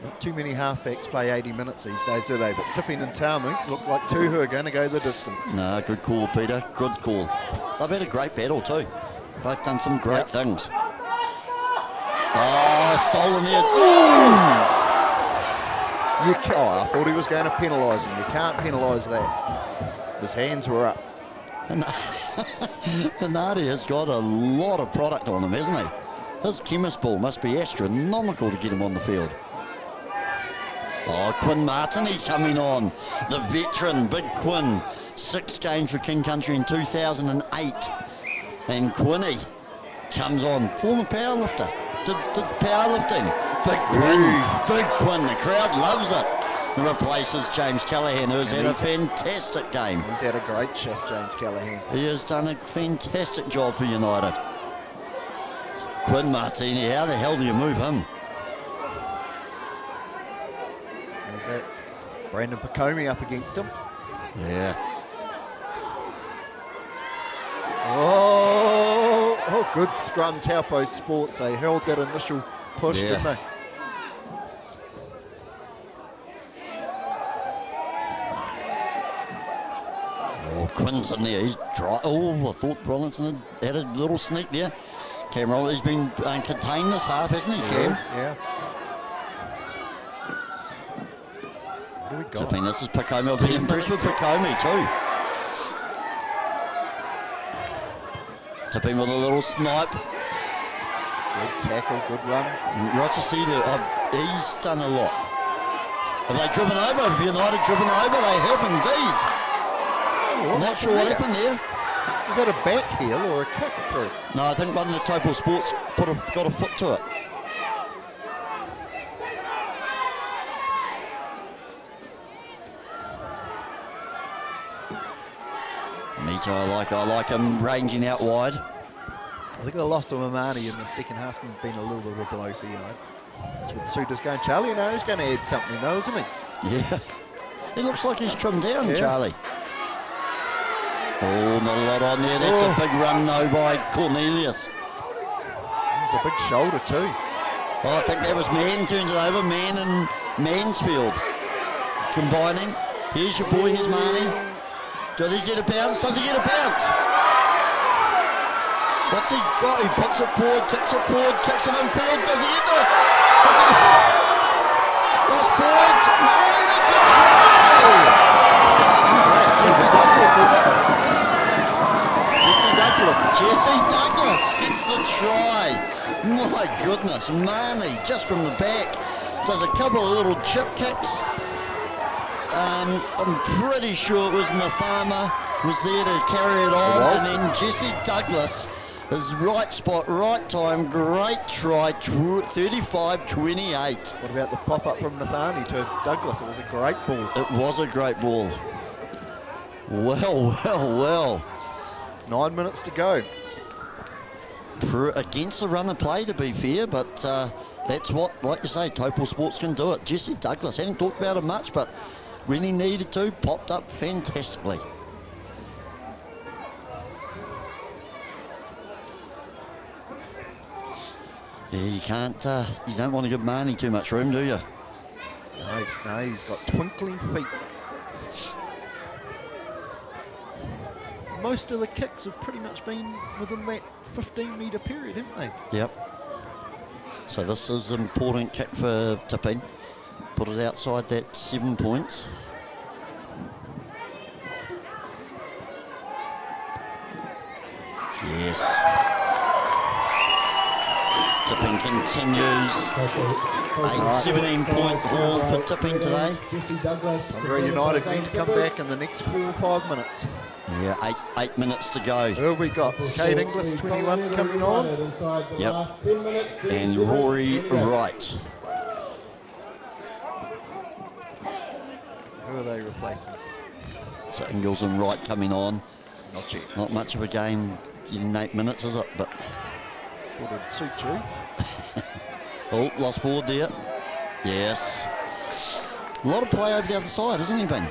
Not too many halfbacks play 80 minutes these days, do they? But Tipping and Taupo look like two who are going to go the distance.
No, good call, Peter. Good call. They've had a great battle too. Both done some great things. Oh, stolen there.
I thought he was going to penalise him. You can't penalise that. His hands were up.
Hanadi has got a lot of product on him, hasn't he? His chemist ball must be astronomical to get him on the field. Oh, Quinn Martini coming on. The veteran, Big Quinn. 6 games for King Country in 2008. And Quinny comes on. Former powerlifter. Did powerlifting. Big Quinn. Big Quinn. The crowd loves it. He replaces James Callaghan, who's had a fantastic game.
He's had a great shift, James Callaghan.
He has done a fantastic job for United. Quinn Martini, how the hell do you move him?
There's that. Brandon Pacomi up against him.
Yeah.
Oh, good scrum, Taupo Sports. They held that initial push, didn't they?
Tuppin's in there. He's dry. Oh, I thought Rollinson had a little sneak there. Cam Rollinson, he's been contained this half, hasn't he, Cam?
Yes, yeah. What do we got?
Tipping, this is Picomi. I'll be impressed with Picomi too. Tipping with a little snipe.
Good tackle, good run.
Right to see that he's done a lot. Have they driven over? Have United driven over? They have indeed.
Oh,
Not sure what happened there.
Was that a back heel or a kick through?
No, I think one of the Taupo Sports got a foot to it. Mito, I like him ranging out wide.
I think the loss of Mamani in the second half has been a little bit of a blow for United. That's what Suter's going. Charlie, you know, he's going to add something though, isn't he?
Yeah. He looks like he's trimmed down,
Yeah.
Charlie. Oh, not a lot on there. That's a big run though by Cornelius.
It was a big shoulder too.
Oh, I think that was Mann turned it over. Mann and Mansfield combining. Here's your boy, here's Marnie. Does he get a bounce? Does he get a bounce? What's he got? He puts it forward, kicks it infield. Does he get there? Lost points. No, it's a try! Jesse Douglas gets the try. My goodness, Marnie just from the back does a couple of little chip kicks. I'm pretty sure it was Nathama was there to carry it on, and then Jesse Douglas, his right spot, right time, great try, 35-28.
What about the pop-up from Nathani to Douglas? It was a great ball.
It was a great ball. Well.
9 minutes to go.
Against the run of play, to be fair, but that's what, like you say, Taupo Sports can do it. Jesse Douglas, hadn't talked about it much, but when he needed to, popped up fantastically. Yeah, you can't, you don't want to give Marnie too much room, do you?
No, he's got twinkling feet. Most of the kicks have pretty much been within that 15-metre period, haven't they?
Yep. So this is an important kick for Tipping. Put it outside that 7 points. Yes. Tipping continues. A 17-point haul for Tipping today.
Very United need to come back in the next 4 or 5 minutes.
Yeah, eight minutes to go.
Who have we got? Kate Inglis, 21, coming on.
Yep. And Rory Wright.
Who are they replacing?
So Ingles and Wright coming on.
Not yet.
Not much of a game in 8 minutes, is it? But
Thought it'd suit you.
oh, lost forward there. Yes. A lot of play over the other side, hasn't he been?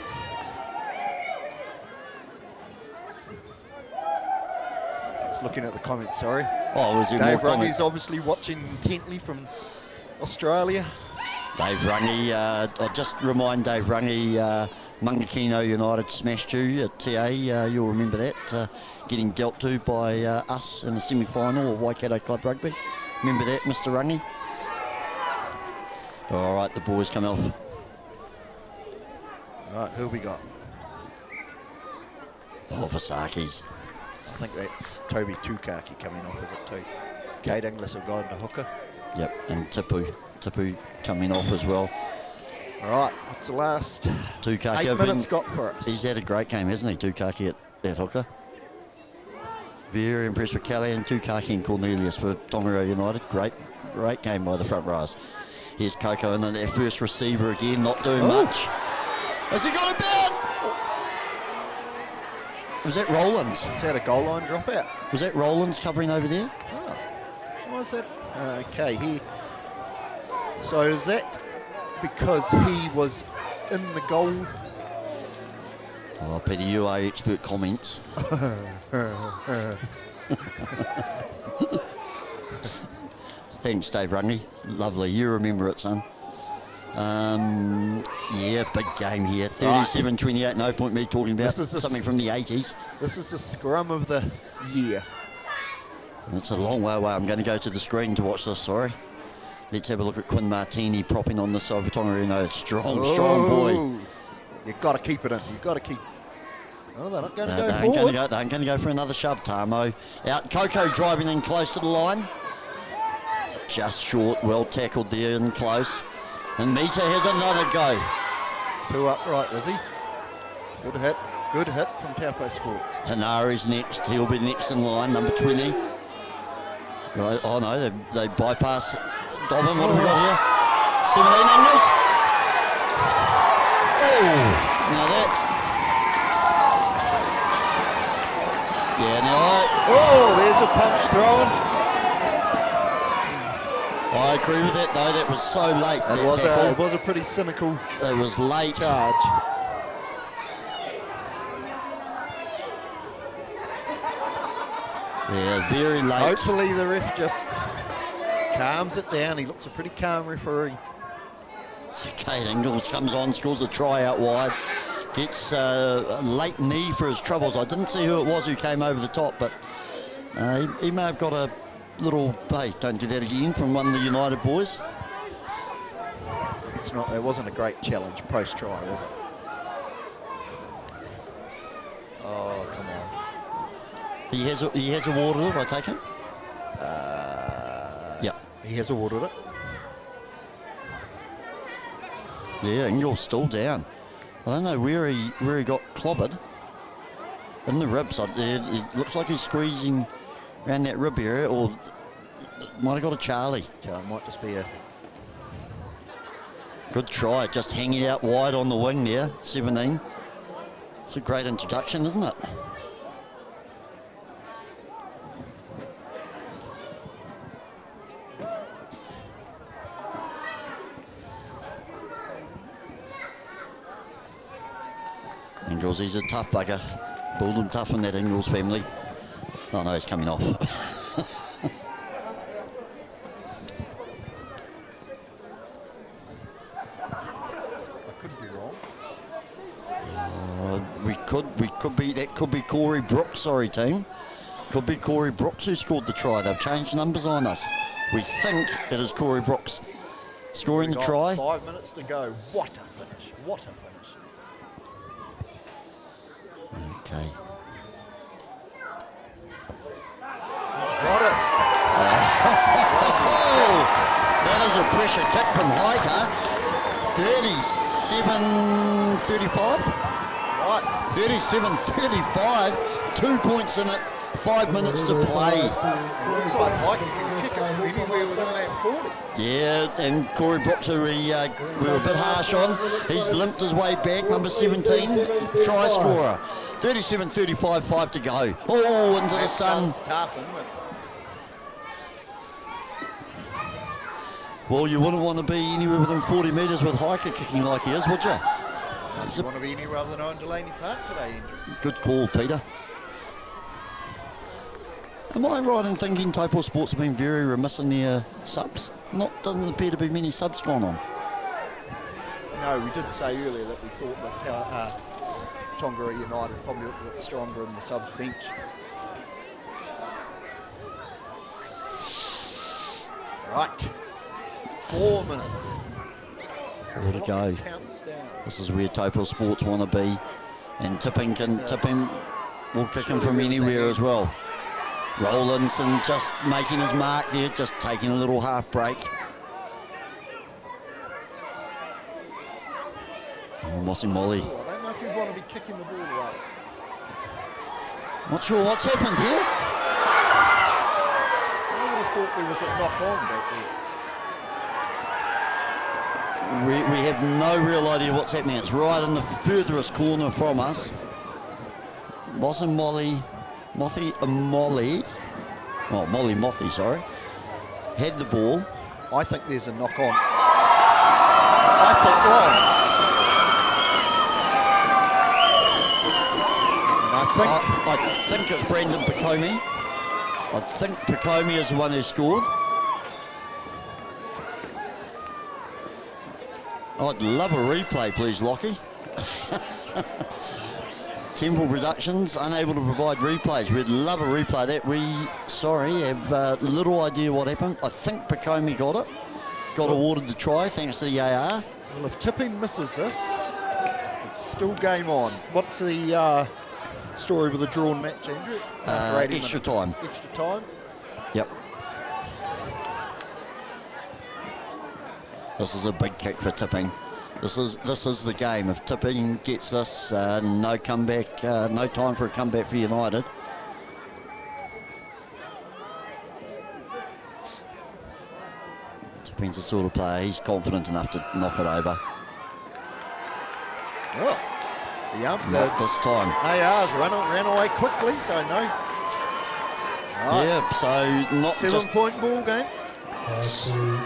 Just looking at the comments, sorry.
Oh, was there more
Dave
comments?
Rungy's obviously watching intently from Australia.
Dave Rungy, I'll just remind Dave Rungy, Mangakino United smashed you at TA, you'll remember that, getting dealt to by us in the semi-final of Waikato Club Rugby. Remember that, Mr. Rungy? All right, the boys come off.
Right, who we got?
Oh, Vasaki's.
I think that's Toby Tukaki coming off, is it too? Kate Inglis have gone to hooker.
Yep, and Tipu coming off as well.
All right, what's the last
Tukaki,
8 minutes got for us?
He's had a great game, hasn't he, Tukaki at hooker? Very impressed with Kelly and Tukaki and Cornelius for Tonagriro United. Great game by the front rows. Here's Coco and then their first receiver again, not doing much. Has he got a bounce? Was that Rollins?
Is that a goal line dropout?
Was that Rollins covering over there?
Oh, why is that? Okay, so is that because he was in the goal?
Oh, Peter, you are expert comments. Thanks, Dave Rungy. Lovely. You remember it, son. Yeah, big game here. 37-28. No point me talking about something from the 80s.
This is the scrum of the year.
And it's a long way away. I'm going to go to the screen to watch this, sorry. Let's have a look at Quinn Martini propping on the side of Tonagriro. Strong boy.
You've got to keep it in. You've got to keep. Oh, they're not going to go
they
forward.
ain't going to go for another shove. Tamo out. Coco driving in close to the line. Just short. Well tackled there and close. And Mita has another go.
2 upright, Rizzy. Good hit. Good hit from Taupo Sports.
Hanari's next. He'll be next in line, number 20. Right. Oh no, they bypass Dobbin. What have we got here? 17 angles. Oh, now that. Yeah, now
Oh, there's a punch thrown.
I agree with that though. That was so late.
It was a pretty cynical.
It was late.
Charge.
Yeah, very late.
Hopefully the ref just calms it down. He looks a pretty calm referee.
Kate Ingles comes on, scores a try out wide. Gets a late knee for his troubles. I didn't see who it was who came over the top, but he may have got a little, hey, don't do that again, from one of the United boys.
It's not. There wasn't a great challenge post-try, was it? Oh, come on.
He has awarded it, I take it? Yeah.
He has awarded it.
Yeah, Ingles still down. I don't know where he got clobbered. In the ribs. It looks like he's squeezing around that rib area, or might have got a Charlie.
It might just be a...
Good try, just hanging out wide on the wing there, 17. It's a great introduction, isn't it? Ingles, he's a tough bugger. Build him tough in that Ingles family. Oh no, he's coming off.
I could be wrong.
That could be Corey Brooks, sorry team. Could be Corey Brooks who scored the try. They've changed numbers on us. We think it is Corey Brooks scoring the try.
5 minutes to go. What a finish. What a finish.
Okay.
Got it.
Oh, that is a pressure kick from Hiker. 37-35.
Right.
37-35. 2 points in it. 5 minutes to play.
Looks like Hiker can kick it from anywhere within that 40.
Yeah, and Corey Brooks, who we were a bit harsh on, he's limped his way back, number 17, try scorer. 37-35, 5 to go. Oh, into the sun.
Tough, isn't it?
Well, you wouldn't want to be anywhere within 40 metres with Hiker kicking like he is, would you?
You want to be anywhere other than on Delany Park today, Andrew.
Good call, Peter. Am I right in thinking Taupo Sports have been very remiss in their subs? Doesn't appear to be many subs gone on.
No, we did say earlier that we thought that Tonagriro United probably looked a bit stronger in the subs bench. Right. 4 minutes.
4 to go.
Counts down.
This is where Taupo Sports want to be. And Tipping will kick him from anywhere as well. Rowlandson just making his mark there, just taking a little half break. Oh, Mossy Molly.
I don't know if you want to be kicking the ball away.
Not sure what's happened here.
I would have thought there was a knock on back there.
We have no real idea what's happening. It's right in the furthest corner from us. Mossy Molly. Molly Mothy, sorry, had the ball.
I think there's a knock on. I think wrong. And
I think it's Brandon Picomi. I think Picomi is the one who scored. I'd love a replay, please, Lockie. Temple Productions, unable to provide replays. We'd love a replay. That we, have little idea what happened. I think Pacomi got it. Got awarded the try, thanks to the AR.
Well, if Tipping misses this, it's still game on. What's the story with the drawn match, Andrew?
Extra time.
Extra time?
Yep. This is a big kick for Tipping. This is the game. If Tipping gets this, no comeback, no time for a comeback for United. Tipping's the sort of player, he's confident enough to knock it over.
Oh,
Not this time.
AR's ran away quickly, so no. Right.
Yeah, so not
7-point ball game.
Puts them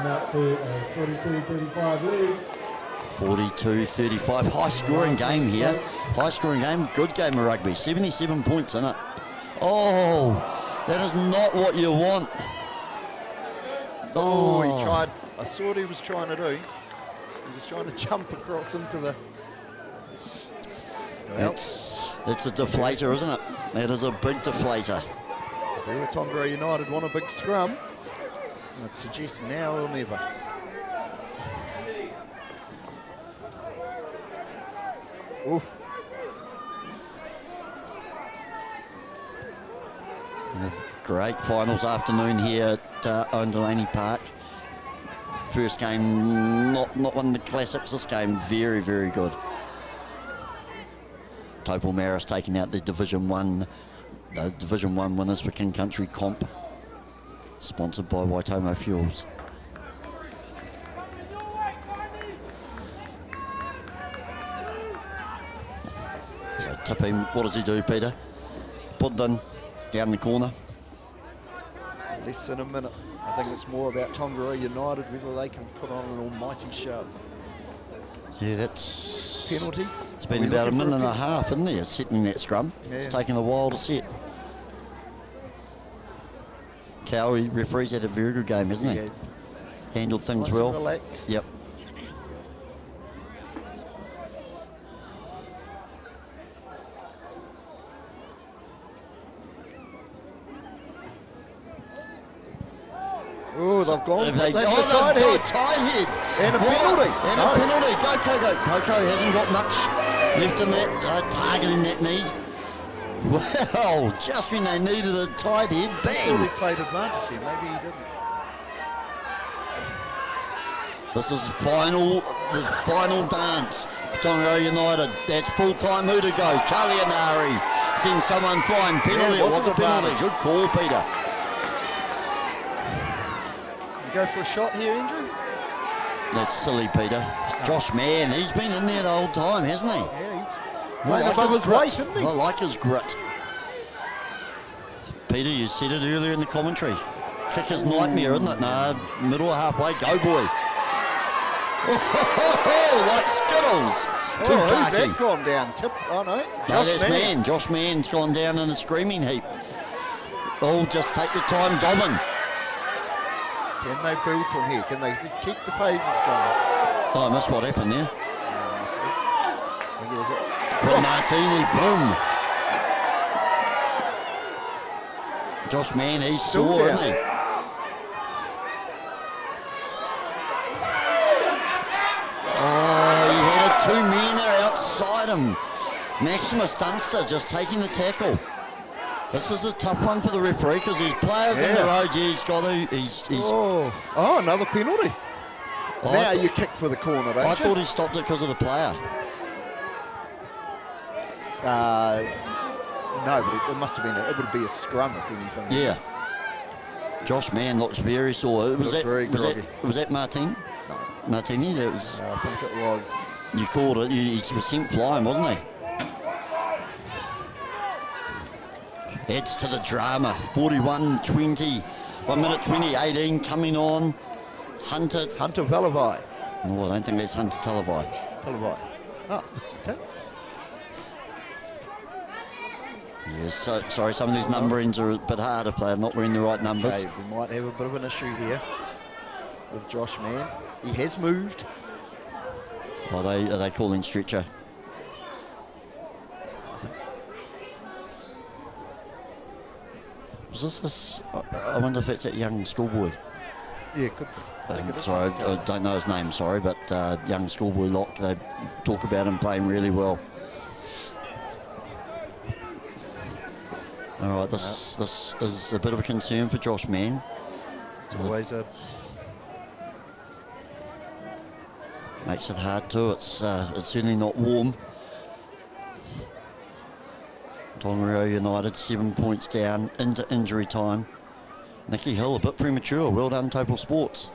out to a 42-35 lead.
42-35, high scoring game here. High scoring game, good game of rugby. 77 points in it. Oh, that is not what you want.
Oh, he tried. I saw what he was trying to do. He was trying to jump across into the... Well,
It's a deflator, isn't it? That is a big deflator.
if we were Tonagriro United want a big scrum, I'd suggest now or never. Ooh.
Great finals afternoon here at Owen Delany Park. First game, not one of the classics. This game, very, very good. Taupo Maris taking out the Division 1 winners for King Country Comp, sponsored by Waitomo Fuels. So Tipping, what does he do, Peter? Put it in, down the corner.
Less than a minute. I think it's more about Tonagriro United, whether they can put on an almighty shove.
Yeah, that's...
Penalty.
It's been about a minute and a half, isn't it, setting that scrum.
Yeah.
It's taken a while to set. Cowie referees had a very good game, hasn't he?
Yes.
Handled things
Nice
well.
and relaxed.
Yep.
Oh, they've gone.
They've
They've
got
tied head.
tied head.
And a
What?
penalty.
And
No.
a penalty. Go, Coco. Coco hasn't got much left in that, targeting that knee. Well, just when they needed a tight head,
Thought he
bang.
played advantage here. Maybe he didn't.
This is the final dance for Tonagriro United. That's full-time. Who to go? Charlie Anari sends someone flying. Penalty.
Yeah,
It was a penalty.
advantage.
Good call, Peter.
You go for a shot here, Andrew?
That's silly, Peter. Josh Mann, he's been in there the whole time, hasn't he?
Yeah, he's
I
playing above his
grit.
weight, isn't he?
I like his grit. Peter, you said it earlier in the commentary. Kicker's nightmare, isn't it? Nah, middle or halfway. Go, boy. Oh, like Skittles. Too
Oh, who's
khaki.
that gone down? Oh, no.
No, that's Mann. Josh Mann's gone down in a screaming heap. Oh, just take the time, Dobbin.
Can they build from here? Can they just keep the phases going?
Oh, I missed what happened there.
I think it was it.
Quick Martini, boom. Josh Mann, he's
Still
sore,
down.
isn't he? Oh, he had a two-meter outside him. Maximus Dunster just taking the tackle. This is a tough one for the referee because there's players in the
Yeah.
road. Yeah, he's got to. He's
Oh, another penalty.
I
Now
thought-
you kick for the corner, don't
I
you?
thought he stopped it because of the player.
No, but it must have been. It would be a scrum if anything.
Yeah. Josh Mann looks very sore.
Looks very groggy.
Was that Martin?
No,
Martini? That was.
I think it was.
You called it. He was sent flying, wasn't he? Adds to the drama. 41-20. 1 minute 20-18 coming on. Hunter.
Hunter Velavai.
No, I don't think that's Hunter Talavai.
Velavai. Oh, okay.
Yes, so, sorry, some of these numberings are a bit hard to play. I'm not wearing the right numbers.
Okay, we might have a bit of an issue here with Josh Mann. He has moved.
Are they calling stretcher? Was this? I wonder if that's that young schoolboy.
Yeah, could.
Sorry, I don't know his name. Sorry, but young schoolboy lock. They talk about him playing really well. All right, this is a bit of a concern for Josh Mann.
It's always a.
Makes it hard too. It's certainly not warm. Tonagriro United 7 points down into injury time. Nicky Hill a bit premature. Well done, Taupo Sports.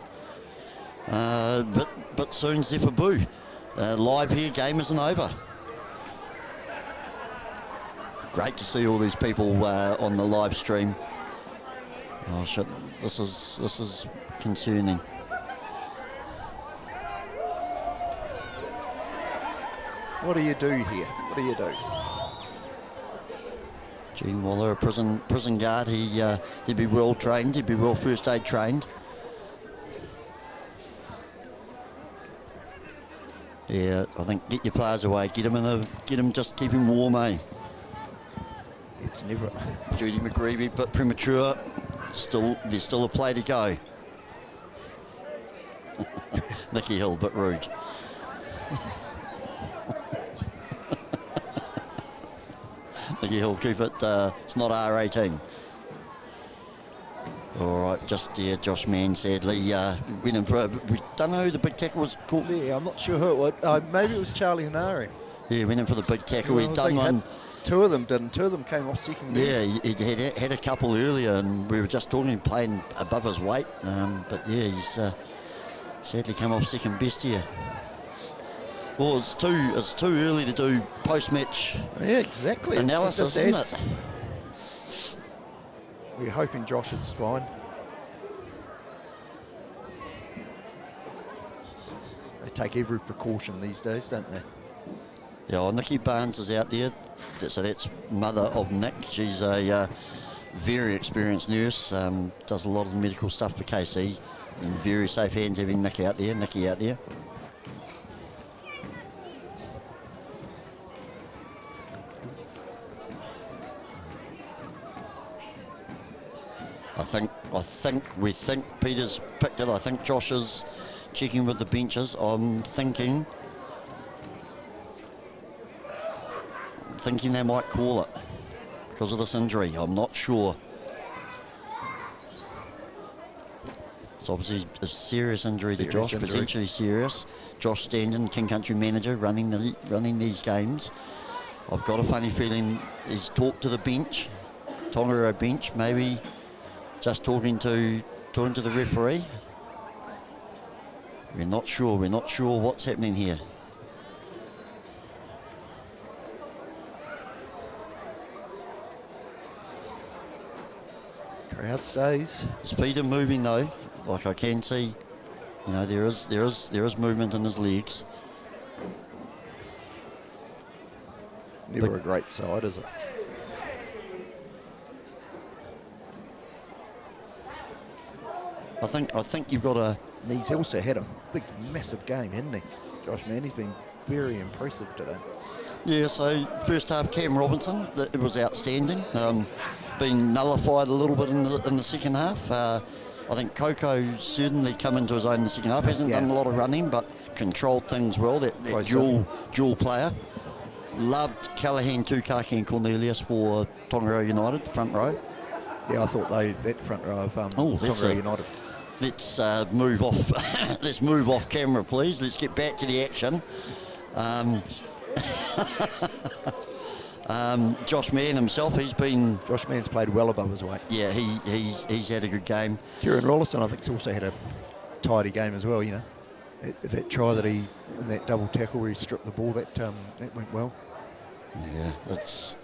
But soon Zephyr Boo. Live here, game isn't over. Great to see all these people on the live stream. Oh shit! This is concerning.
What do you do here? What do you do?
Gene Waller, a prison guard. He'd be well trained. He'd be well first aid trained. Yeah, I think get your players away. Get him. Just keep him warm, eh?
It's never.
Judy McGreevy, a bit premature. There's still a play to go. Nicky Hill, bit rude. Nicky Hill, keep it. It's not R18. All right, just there. Josh Mann sadly went in for. We don't know who the big tackle was called.
Yeah, I'm not sure who it was. Maybe it was Charlie Hanari.
Yeah, went in for the big tackle.
Well,
He'd done one.
Two of them didn't. Two of them came off second.
Yeah, he had a couple earlier, and we were just talking playing above his weight. But yeah, he's sadly come off second best here. Well, it's too early to do post-match.
Yeah, exactly.
Analysis, isn't it?
We're hoping Josh is fine. They take every precaution these days, don't they?
Yeah, well, Nikki Barnes is out there. So that's mother of Nick. She's a very experienced nurse. Does a lot of the medical stuff for KC. In very safe hands having Nicky out there. We think Peter's picked it. I think Josh is checking with the benches. I'm thinking they might call it because of this injury. I'm not sure. It's obviously a serious injury to Josh, potentially serious. Josh Standen, King Country manager, running these games. I've got a funny feeling he's talked to the bench, Tonagriro bench, maybe just talking to the referee. We're not sure what's happening here.
Crowd stays.
Speed of moving though, like I can see, there is movement in his legs.
Never a great side, is it?
I think you've got a.
And he's also had a big, massive game, hasn't he? Josh Mann, he's been very impressive today.
Yeah, so first half, Cam Robinson, it was outstanding. Been nullified a little bit in the second half. I think Coco certainly come into his own in the second half. Hasn't done a lot of running, but controlled things well. That dual player. Loved Callaghan, Tukaki and Cornelius for Tonagriro United, front row.
Yeah, I thought that front row of Tonagriro United.
Let's move off. Let's move off camera, please. Let's get back to the action. Josh Mann himself,
Josh Mann's played well above his weight.
Yeah, he's had a good game.
Kieran Rollison, I think, has also had a tidy game as well. That try that in that double tackle where he stripped the ball, that went well.
Yeah, it's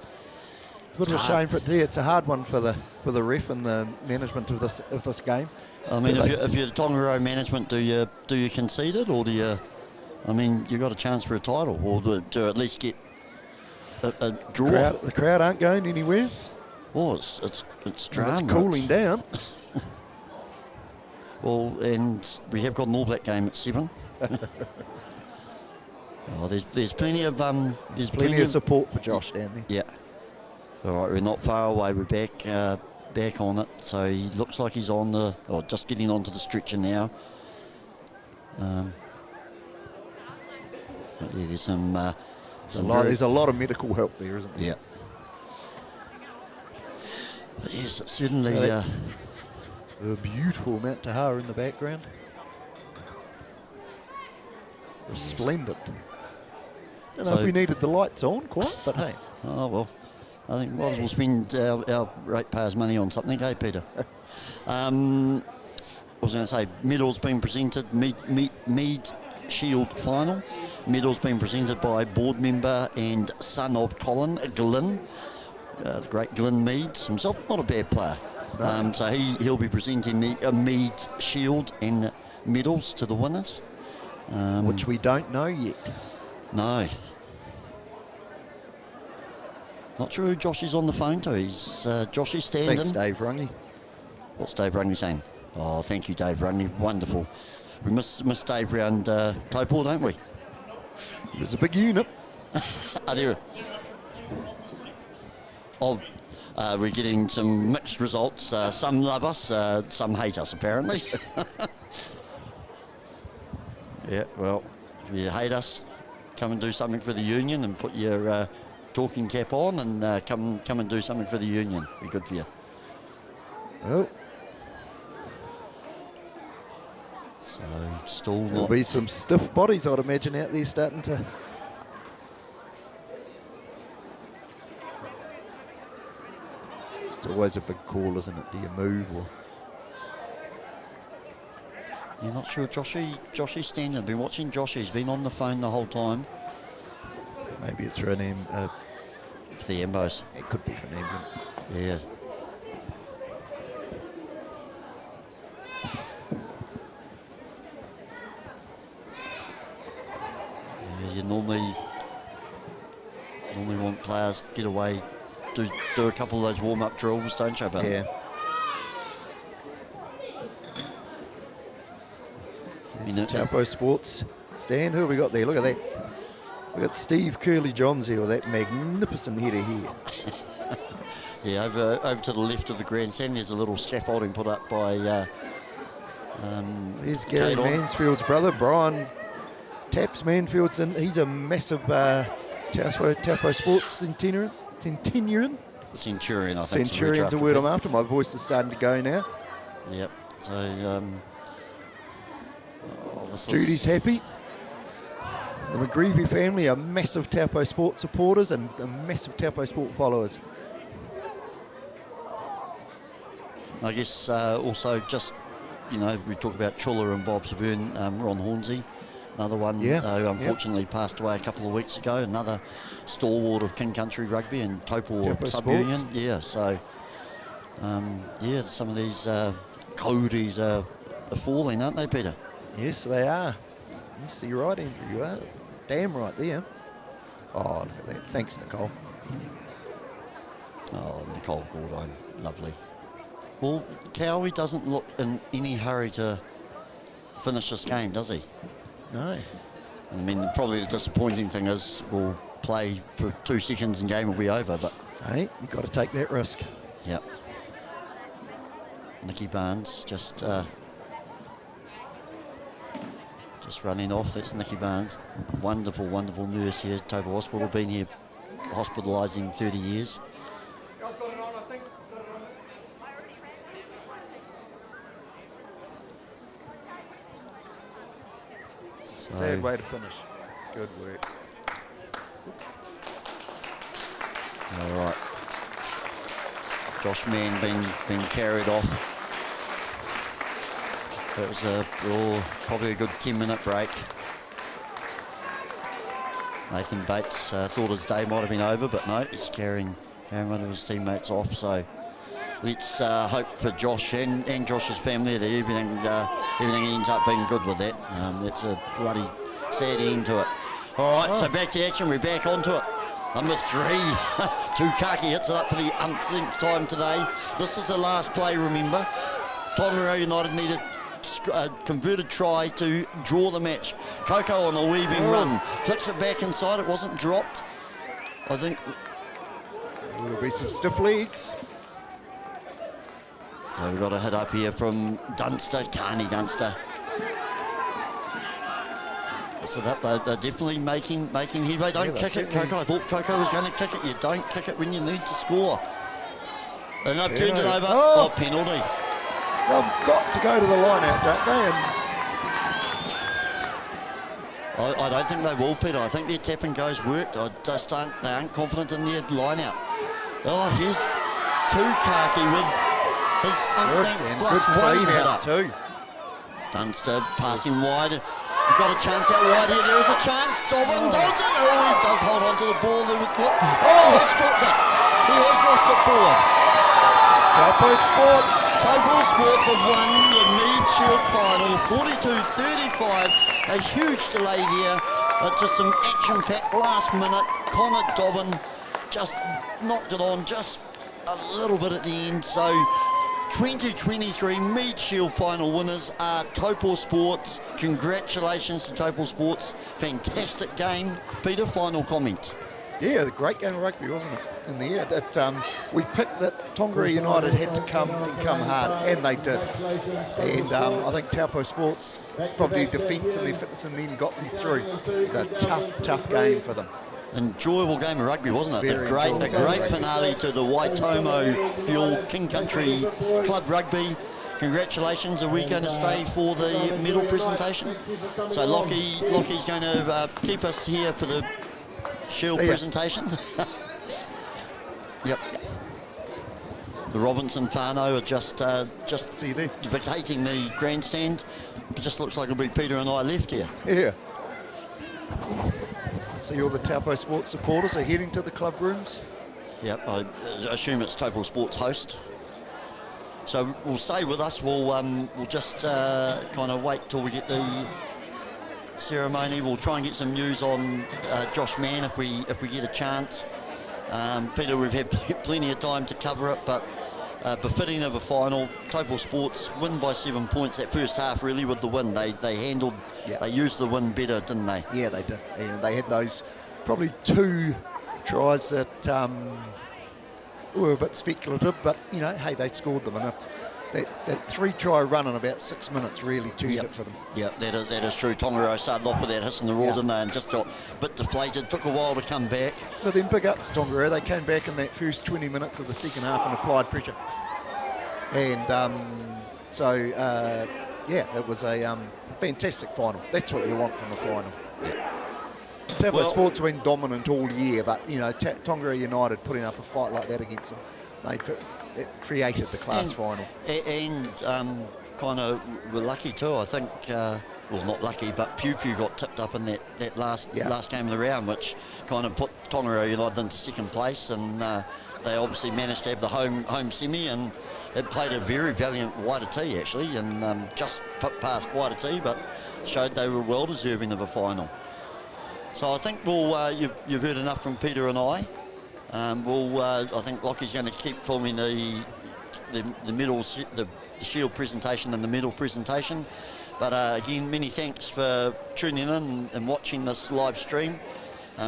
a bit of a shame for it. Yeah, it's a hard one for the ref and the management of this game.
I mean, if you're Tonagriro management, do you concede it, or do you? I mean, you got a chance for a title, or to at least get a draw.
The crowd aren't going anywhere.
Oh, it's drama.
It's cooling down.
Well, and we have got an All Black game at 7. Oh, there's plenty of there's
Plenty of support for Josh down there.
Yeah. All right, we're not far away. We're back back on it. So he looks like he's on the, or just getting onto the stretcher now. But yeah, there's some.
There's a lot of medical help there, isn't there?
Yeah. But yes, it's certainly.
The beautiful Mount Tahara in the background. Resplendent. I don't know if we needed the lights on quite, but hey.
Oh, well, I think might as well spend our ratepayers' money on something, eh, Peter? I was going to say, medals being presented, Meads Shield final. Medals being presented by board member and son of Colin, Glyn, the great Glyn Meads himself, not a bad player. No. So he'll be presenting the Meads Shield and medals to the winners.
Which we don't know yet.
No. Not sure who Josh is on the phone to. He's Josh is standing.
Thanks, Dave Rungy.
What's Dave Rungy saying? Oh, thank you, Dave Rungy. Wonderful. We miss Dave round Taupo, don't we?
It was a big unit.
We're getting some mixed results. Some love us, some hate us, apparently. Yeah, well, if you hate us, come and do something for the union and put your talking cap on and come and do something for the union. Be good for you.
Oh.
So, still not...
There'll be some stiff bodies, I'd imagine, out there starting to... It's always a big call, isn't it? Do you move or...
You're not sure. Joshy's standing. I've been watching Joshy. He's been on the phone the whole time.
Maybe it's for an
for the Ambos.
It could be for an ambulance.
Yeah. Yeah, you normally want players to get away, do a couple of those warm-up drills, don't you? But
yeah. Taupo Sports stand. Who have we got there? Look at that. We've got Steve Curly-Johns here with that magnificent header here.
Yeah, over to the left of the grandstand, there's a little scaffolding put up by...
There's Gary Mansfield's brother, Brian Taps Mansfield's, and he's a massive Taupo Sports Centurion, I think. Centurion's a word I'm after. My voice is starting to go now.
Yep. So...
Judy's happy. The McGreevy family are massive Taupo Sport supporters and massive Taupo Sport followers.
I guess also just, we talk about Chulla and Bob Severn, Ron Hornsey, another one who unfortunately passed away a couple of weeks ago, another stalwart of King Country Rugby and Taupo Sub-Union. Yeah, so, some of these Cody's are falling, aren't they, Peter?
Yes, they are. Yes, you're right, Andrew. You are. Damn right there. Oh, look at that. Thanks, Nicole.
Oh, Nicole Gordine. Lovely. Well, Cowie doesn't look in any hurry to finish this game, does he?
No.
I mean, probably the disappointing thing is we'll play for 2 seconds and game will be over, but...
Hey, you've got to take that risk.
Yep. Nicky Barnes just running off. That's Nicky Barnes. Wonderful, wonderful nurse here at Taupo Hospital. Been here hospitalising 30 years.
Sad way to finish. Good work.
All right. Josh Mann being carried off. That was probably a good 10-minute break. Nathan Bates thought his day might have been over, but no, he's carrying one of his teammates off. So let's hope for Josh and Josh's family that everything ends up being good with that. That's a bloody sad end to it. All right, so back to action. We're back onto it. Number 3, Tukaki hits it up for the umpteenth time today. This is the last play, remember. Tonagriro United needed converted try to draw the match. Coco on a weaving run. Flicks it back inside. It wasn't dropped. I think
There'll be some stiff legs.
so. We've got a hit up here from Dunster, Carney Dunster. So that they're definitely making headway. Don't kick it, Coco. I thought Coco was going to kick it. You don't kick it when you need to score. And they've turned it over. Oh, penalty.
They've got to go to the line out, don't they? And
I don't think they will, Peter. I think their tap and goes worked. They aren't confident in their line out. Oh, here's Tukaki with his umpteenth plus one hit up.
Too.
Dunster passing wide. We've got a chance out wide here. There is a chance. Dobbin does it. Oh, he does hold on to the ball. He's dropped it. He has lost it forward.
Taupo Sports.
Taupo Sports have won the Meads Shield final, 42-35. A huge delay there, but just some action-packed last minute. Connor Dobbin just knocked it on just a little bit at the end. So 2023 Meads Shield final winners are Taupo Sports. Congratulations to Taupo Sports. Fantastic game. Peter, final comments.
Yeah, a great game of rugby, wasn't it? In the end, we picked that Tonagriro United had to come hard, and they did. And I think Taupo Sports probably defence and their fitness and then got them through. It was a tough game for them.
Enjoyable game of rugby, wasn't it?
Very
A great finale to the Waitomo Fuel King Country Club Rugby. Congratulations. Are we going to stay for the medal presentation? So Lockie's going to keep us here for the Shield presentation. Yep. The Robinson whānau are just
See you there.
vacating the grandstand. It just looks like it'll be Peter and I left here.
Yeah. See all the Taupo Sports supporters are heading to the club rooms.
Yep, I assume it's Taupo Sports host. So we'll stay with us. We'll just kind of wait till we get the ceremony. We'll try and get some news on Josh Mann if we get a chance. Peter, we've had plenty of time to cover it, but befitting of a final. Taupo Sports win by 7 points that first half, really, with the win. They handled, they used the win better, didn't they?
Yeah, they did. And they had those probably 2 tries that were a bit speculative, but, you know, hey, they scored them enough. That 3-try run in about 6 minutes really turned it for them.
Yeah, that is true. Tonagriro started off with that hiss in the raw, didn't they, and just got a bit deflated. Took a while to come back.
But then big up to Tonagriro. They came back in that first 20 minutes of the second half and applied pressure. And it was a fantastic final. That's what you want from a final. Taupo Sports went dominant all year, but, you know, Tonagriro United putting up a fight like that against them, it created the class final.
And kind of were lucky too, I think. Well, not lucky, but Pew got tipped up in that last game of the round, which kind of put Tonagriro United into second place, and they obviously managed to have the home semi, and it played a very valiant Waititi actually, and just put past Waititi, but showed they were well deserving of a final. So I think you've heard enough from Peter and I. I think Lockie's going to keep filming the Shield presentation and the medal presentation. But again, many thanks for tuning in and watching this live stream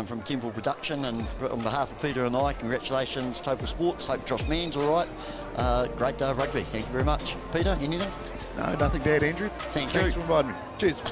from Temple Production. And on behalf of Peter and I, congratulations, Taupo Sports. Hope Josh Mann's all right. Great day of rugby. Thank you very much. Peter, anything?
No, nothing to add, Andrew.
Thanks
for inviting me. Cheers.